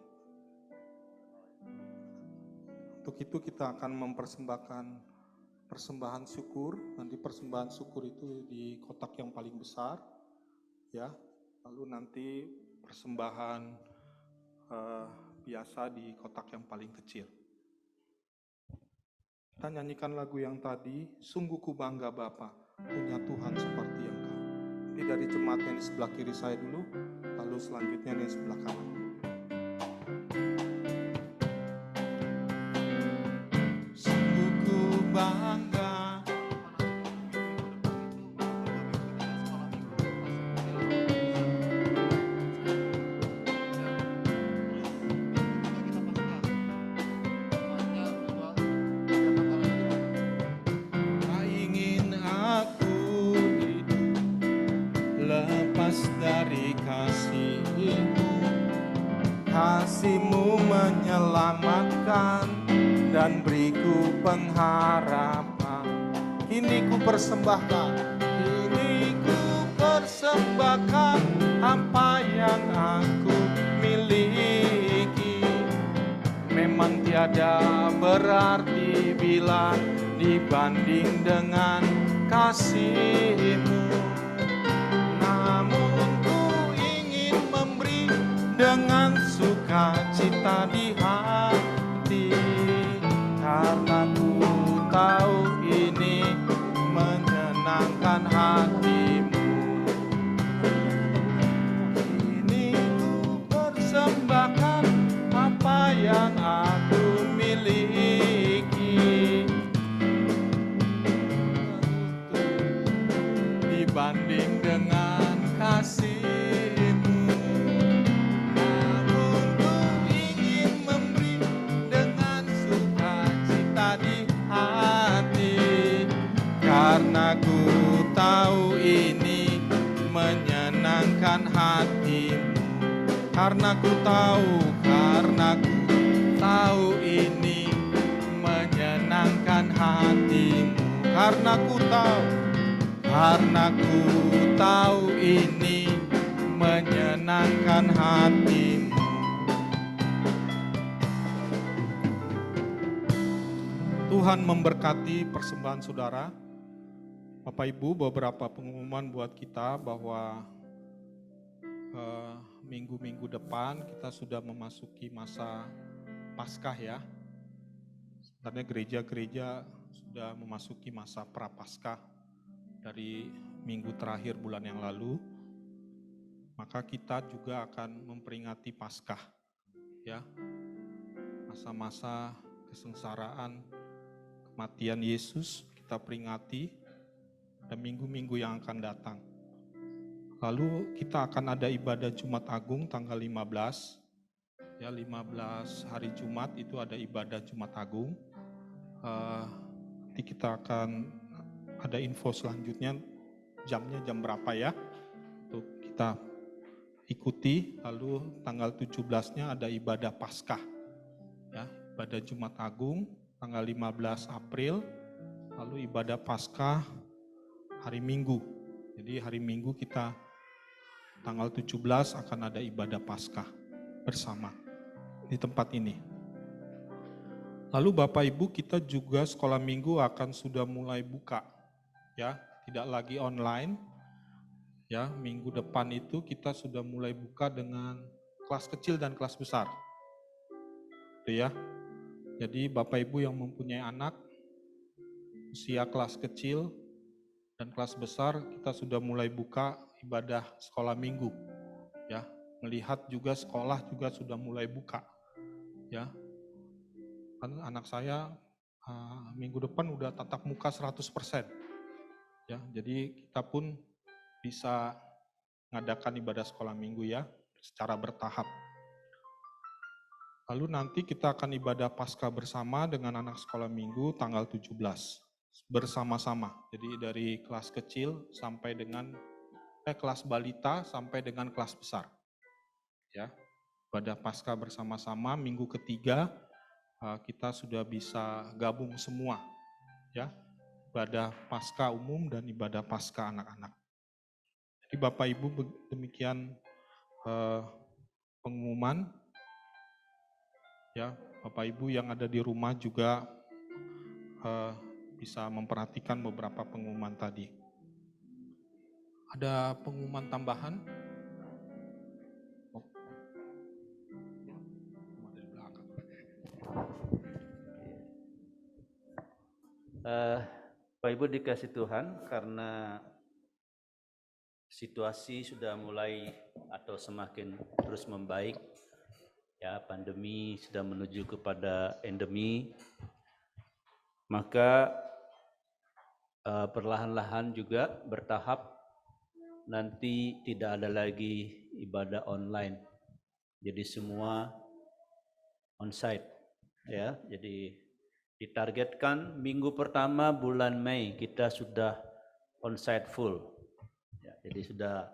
Untuk itu kita akan mempersembahkan persembahan syukur. Nanti persembahan syukur itu di kotak yang paling besar, ya. Lalu nanti persembahan biasa di kotak yang paling kecil. Kita nyanyikan lagu yang tadi, sungguh ku bangga Bapa, punya Tuhan seperti Engkau. Ini dari jemaat yang di sebelah kiri saya dulu, lalu selanjutnya yang di sebelah kanan. Sungguh ku bangga. Kasih-Mu menyelamatkan dan beriku pengharapan. Kini ku persembahkan, apa yang aku miliki. Memang tiada berarti bila dibanding dengan kasih-Mu. Namun ku ingin memberi dengan sukacita di hati, karena ku tahu ini menyenangkan hati-Mu. Kini ku persembahkan apa yang aku miliki, dibanding dengan kasih. Karena ku tahu ini menyenangkan hati-Mu. Karena ku tahu ini menyenangkan hati-Mu. Karena ku tahu ini menyenangkan hati-Mu. Tuhan memberkati persembahan saudara. Bapak Ibu, beberapa pengumuman buat kita bahwa minggu-minggu depan kita sudah memasuki masa Paskah ya. Sebenarnya gereja-gereja sudah memasuki masa Prapaskah dari minggu terakhir bulan yang lalu. maka kita juga akan memperingati Paskah, ya, masa-masa kesengsaraan kematian Yesus kita peringati dan minggu-minggu yang akan datang. Lalu kita akan ada ibadah Jumat Agung tanggal 15, ya 15 hari Jumat itu ada ibadah Jumat Agung. Nanti kita akan ada info selanjutnya jamnya jam berapa ya untuk kita ikuti. Lalu tanggal 17-nya ada ibadah Paskah, ya ibadah Jumat Agung tanggal 15 April, lalu ibadah Paskah hari Minggu. Jadi hari Minggu kita tanggal 17 akan ada ibadah Paskah bersama di tempat ini. Lalu Bapak Ibu, kita juga sekolah minggu akan sudah mulai buka, ya, tidak lagi online. Ya, minggu depan itu kita sudah mulai buka dengan kelas kecil dan kelas besar. Itu ya. Jadi Bapak Ibu yang mempunyai anak usia kelas kecil dan kelas besar, kita sudah mulai buka ibadah sekolah minggu. Ya, melihat juga sekolah juga sudah mulai buka. Ya. Kan anak saya minggu depan udah tatap muka 100%. Ya, jadi kita pun bisa mengadakan ibadah sekolah minggu ya, secara bertahap. Lalu nanti kita akan ibadah Paskah bersama dengan anak sekolah minggu tanggal 17. Bersama-sama, jadi dari kelas kecil sampai dengan kelas balita sampai dengan kelas besar. Ya, ibadah Paskah bersama-sama minggu ketiga kita sudah bisa gabung semua. Ya, ibadah Paskah umum dan ibadah Paskah anak-anak. Jadi Bapak Ibu demikian pengumuman. Ya, Bapak Ibu yang ada di rumah juga bisa memperhatikan beberapa pengumuman tadi. Ada pengumuman tambahan? Bapak Ibu dikasih Tuhan, karena situasi sudah mulai atau semakin terus membaik, ya pandemi sudah menuju kepada endemi, maka perlahan-lahan juga bertahap nanti tidak ada lagi ibadah online, jadi semua onsite, ya. Jadi ditargetkan minggu pertama bulan Mei kita sudah onsite full, ya, jadi sudah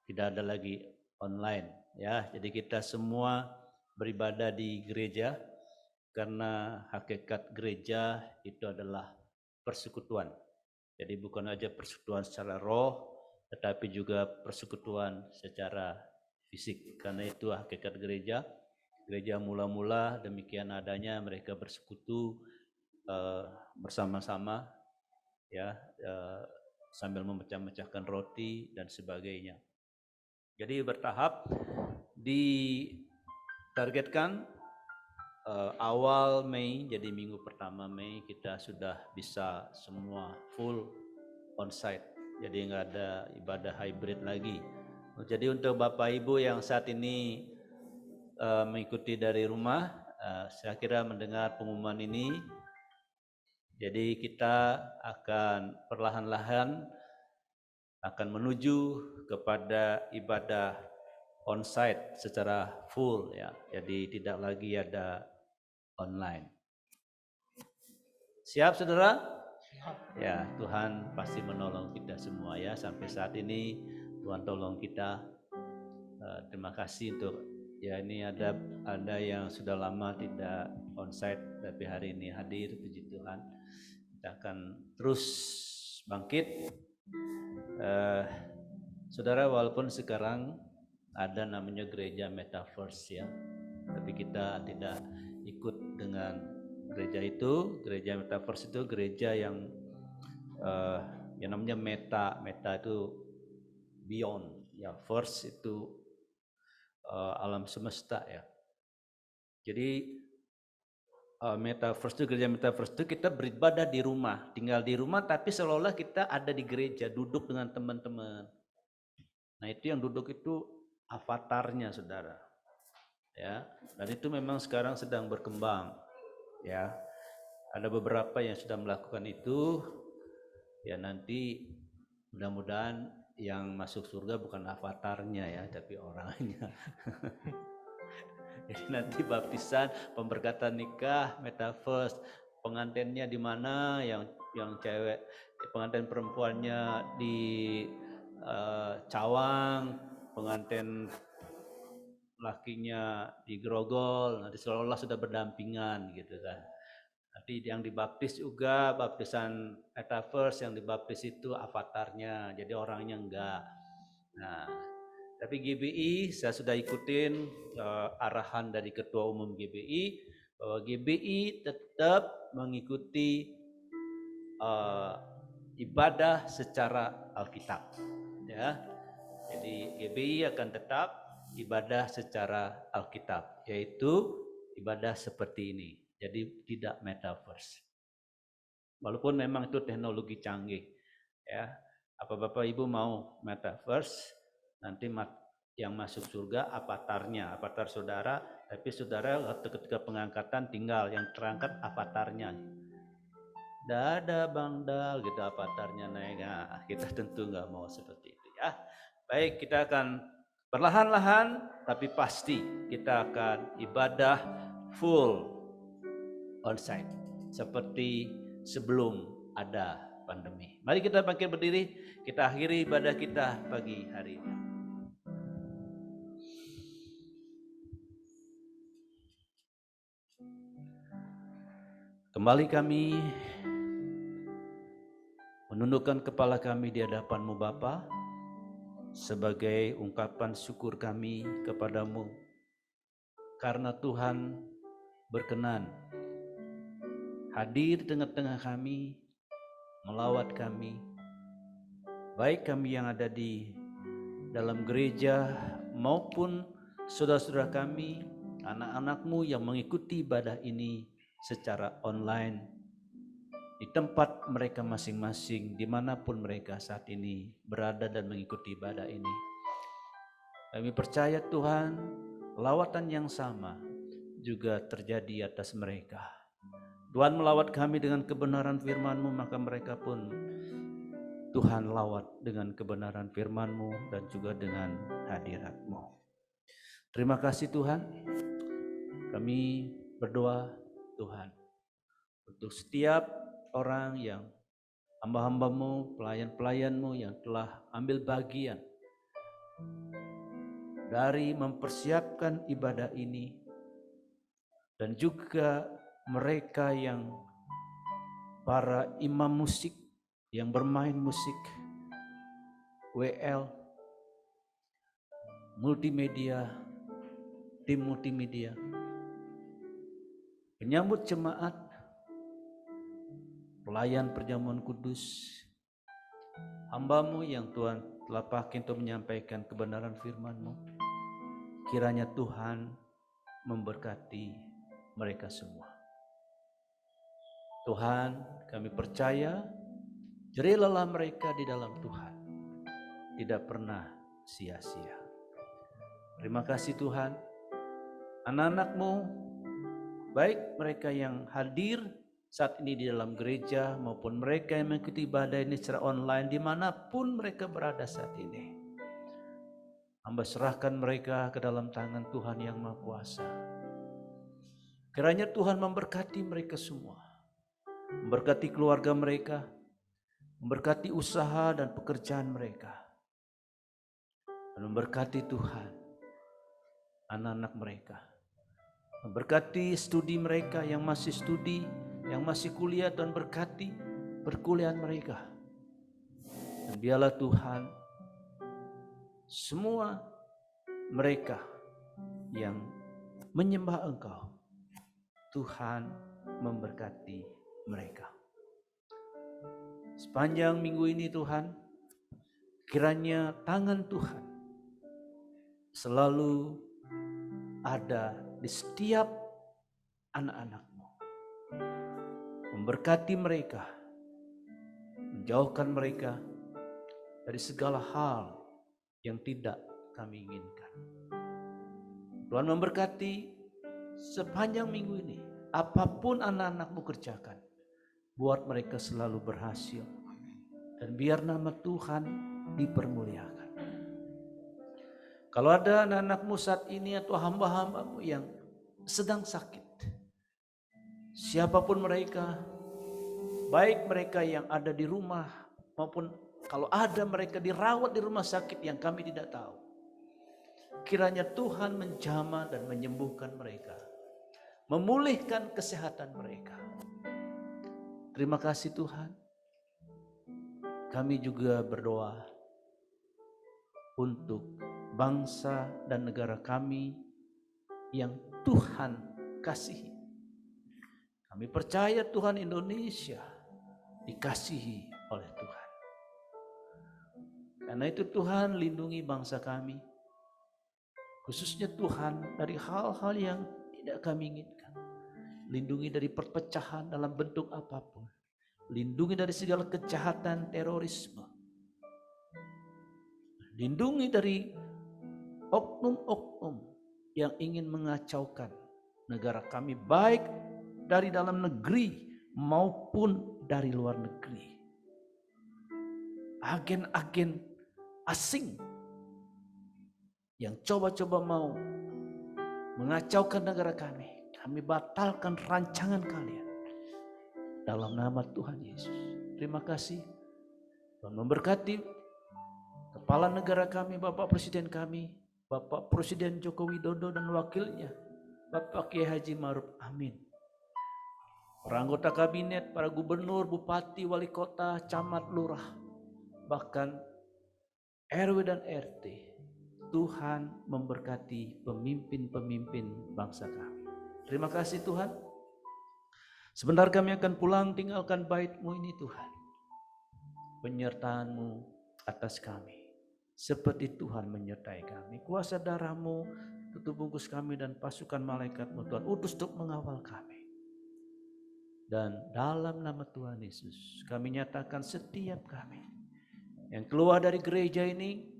tidak ada lagi online, ya. Jadi kita semua beribadah di gereja, karena hakikat gereja itu adalah persekutuan. Jadi bukan aja persekutuan secara roh, tetapi juga persekutuan secara fisik. Karena itu hakikat gereja. Gereja mula-mula demikian adanya, mereka bersekutu bersama-sama, ya, sambil memecah-mecahkan roti dan sebagainya. Jadi bertahap ditargetkan awal Mei, jadi minggu pertama Mei kita sudah bisa semua full onsite, jadi nggak ada ibadah hybrid lagi. Jadi untuk Bapak Ibu yang saat ini mengikuti dari rumah, saya kira mendengar pengumuman ini, jadi kita akan perlahan-lahan akan menuju kepada ibadah onsite secara full, ya. Jadi tidak lagi ada online. Siap saudara? Siap. Ya, Tuhan pasti menolong kita semua ya. Sampai saat ini Tuhan tolong kita. Terima kasih untuk ya, ini ada yang sudah lama tidak onsite tapi hari ini hadir, puji Tuhan. Kita akan terus bangkit. Saudara, walaupun sekarang ada namanya gereja Metaverse ya, tapi kita tidak ikut dengan gereja itu. Gereja Metaverse itu gereja yang namanya meta itu beyond ya, verse itu alam semesta ya. Jadi Metaverse itu, gereja Metaverse itu kita beribadah di rumah, tinggal di rumah tapi seolah-olah kita ada di gereja, duduk dengan teman-teman. Nah itu yang duduk itu avatarnya, saudara. Ya, dan itu memang sekarang sedang berkembang. Ya, ada beberapa yang sudah melakukan itu. Ya, nanti mudah-mudahan yang masuk surga bukan avatarnya ya, tapi orangnya. Jadi nanti baptisan, pemberkatan nikah, metaverse, pengantinnya di mana, yang cewek, pengantin perempuannya di Cawang, pengantin lakinya di Grogol, nanti seolah-olah sudah berdampingan gitu kan. Nanti yang dibaptis juga, baptisan metaverse, yang dibaptis itu avatarnya, jadi orangnya enggak. Nah, tapi GBI saya sudah ikutin arahan dari Ketua Umum GBI, bahwa GBI tetap mengikuti ibadah secara Alkitab. Ya, jadi GBI akan tetap ibadah secara Alkitab, yaitu ibadah seperti ini. Jadi tidak metaverse. Walaupun memang itu teknologi canggih, ya. Apa Bapak Ibu mau metaverse, nanti yang masuk surga avatarnya, avatar saudara, tapi saudara ketika pengangkatan tinggal yang terangkat avatarnya. Dada Bang Dal gitu avatarnya naik. Nah, kita tentu nggak mau seperti itu ya. Baik, kita akan perlahan-lahan tapi pasti kita akan ibadah full onsite seperti sebelum ada pandemi. Mari kita bangkit berdiri, kita akhiri ibadah kita pagi hari ini. Kembali kami menundukkan kepala kami di hadapan-Mu Bapa, sebagai ungkapan syukur kami kepadamu karena Tuhan berkenan hadir di tengah-tengah kami, melawat kami, baik kami yang ada di dalam gereja maupun saudara-saudara kami, anak-anak-Mu yang mengikuti ibadah ini secara online di tempat mereka masing-masing, dimanapun mereka saat ini berada dan mengikuti ibadah ini. Kami percaya Tuhan, lawatan yang sama juga terjadi atas mereka. Tuhan melawat kami dengan kebenaran firman-Mu, maka mereka pun Tuhan lawat dengan kebenaran firman-Mu dan juga dengan hadirat-Mu. Terima kasih Tuhan. Kami berdoa Tuhan untuk setiap orang yang hamba-hamba-Mu, pelayan-pelayan-Mu yang telah ambil bagian dari mempersiapkan ibadah ini, dan juga mereka yang para imam musik yang bermain musik, WL, multimedia, tim multimedia, penyambut jemaat, pelayan perjamuan kudus, hamba-Mu yang Tuhan telah pakai untuk menyampaikan kebenaran firman-Mu. Kiranya Tuhan memberkati mereka semua. Tuhan, kami percaya jerih lelah mereka di dalam Tuhan tidak pernah sia-sia. Terima kasih Tuhan. Anak-anak-Mu, baik mereka yang hadir saat ini di dalam gereja maupun mereka yang mengikuti ibadah ini secara online dimanapun mereka berada saat ini, hamba serahkan mereka ke dalam tangan Tuhan yang Maha Kuasa. Kiranya Tuhan memberkati mereka semua, memberkati keluarga mereka, memberkati usaha dan pekerjaan mereka, dan memberkati Tuhan anak-anak mereka, memberkati studi mereka yang masih studi, yang masih kuliah, dan berkati perkuliahan mereka. Dan biarlah Tuhan semua mereka yang menyembah Engkau, Tuhan memberkati mereka. Sepanjang minggu ini Tuhan, kiranya tangan Tuhan selalu ada di setiap anak-anak-Mu, memberkati mereka, menjauhkan mereka dari segala hal yang tidak kami inginkan. Tuhan memberkati sepanjang minggu ini. Apapun anak-anakmu kerjakan, buat mereka selalu berhasil. Dan biar nama Tuhan dipermuliakan. Kalau ada anak-anakmu saat ini atau hamba-hambamu yang sedang sakit, siapapun mereka, baik mereka yang ada di rumah maupun kalau ada mereka dirawat di rumah sakit yang kami tidak tahu, kiranya Tuhan menjamah dan menyembuhkan mereka, memulihkan kesehatan mereka. Terima kasih Tuhan. Kami juga berdoa untuk bangsa dan negara kami yang Tuhan kasihi. Kami percaya Tuhan Indonesia dikasihi oleh Tuhan. Karena itu Tuhan lindungi bangsa kami. Khususnya Tuhan dari hal-hal yang tidak kami inginkan. Lindungi dari perpecahan dalam bentuk apapun. Lindungi dari segala kejahatan terorisme. Lindungi dari oknum-oknum yang ingin mengacaukan negara kami, baik dari dalam negeri maupun dari luar negeri. Agen-agen asing yang coba-coba mau mengacaukan negara kami, kami batalkan rancangan kalian dalam nama Tuhan Yesus. Terima kasih. Tuhan memberkati kepala negara kami, Bapak Presiden kami, Bapak Presiden Joko Widodo dan wakilnya, Bapak Kiai Haji Ma'ruf Amin. Para anggota kabinet, para gubernur, bupati, wali kota, camat, lurah, bahkan RW dan RT. Tuhan memberkati pemimpin-pemimpin bangsa kami. Terima kasih Tuhan. Sebentar kami akan pulang, tinggalkan bait-Mu ini Tuhan. Penyertaan-Mu atas kami. Seperti Tuhan menyertai kami. Kuasa darah-Mu tutup bungkus kami dan pasukan malaikat-Mu Tuhan utus untuk mengawal kami. Dan dalam nama Tuhan Yesus kami nyatakan setiap kami yang keluar dari gereja ini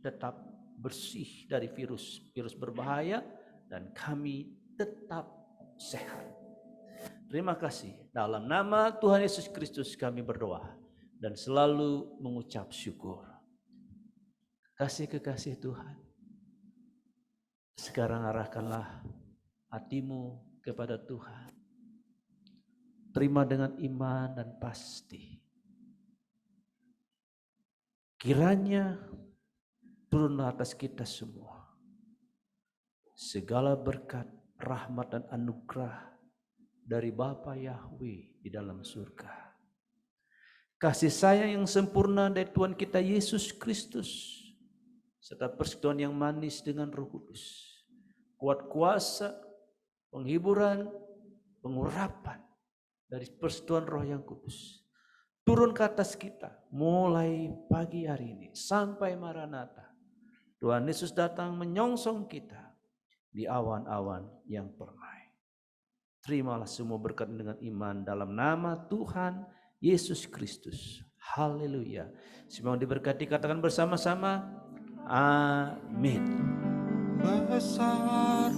tetap bersih dari virus berbahaya dan kami tetap sehat. Terima kasih. Dalam nama Tuhan Yesus Kristus kami berdoa dan selalu mengucap syukur. Kekasih Tuhan, sekarang arahkanlah hatimu kepada Tuhan. Terima dengan iman dan pasti. Kiranya turunlah atas kita semua segala berkat, rahmat dan anugerah dari Bapa Yahweh di dalam surga. Kasih sayang yang sempurna dari Tuhan kita Yesus Kristus serta persekutuan yang manis dengan Roh Kudus, kuat kuasa, penghiburan, pengurapan dari persekutuan Roh yang kudus turun ke atas kita mulai pagi hari ini sampai Maranatha. Tuhan Yesus datang menyongsong kita di awan-awan yang permai. Terimalah semua berkat dengan iman dalam nama Tuhan Yesus Kristus. Haleluya. Semua diberkati, katakan bersama-sama. Amin. Besar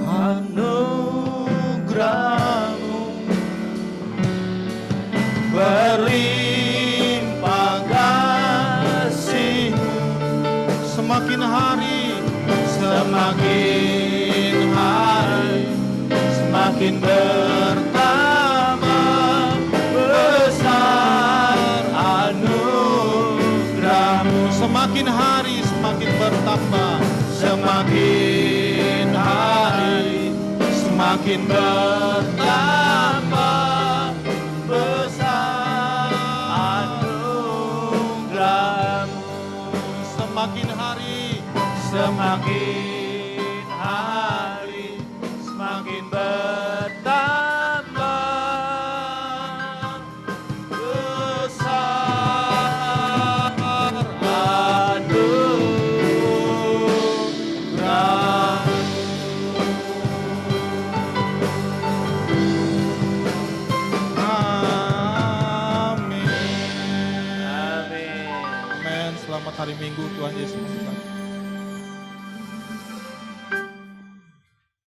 Anugerah-Mu berlimpah kasih-Mu, semakin hari semakin bertambah besar anugerah-Mu, semakin hari semakin bertambah, semakin hari semakin bertambah besar anugerah-Mu, semakin hari semakin hari semakin bertambah besar anugerah. Amin. Amin. Amin. Selamat hari Minggu, Tuhan Yesus.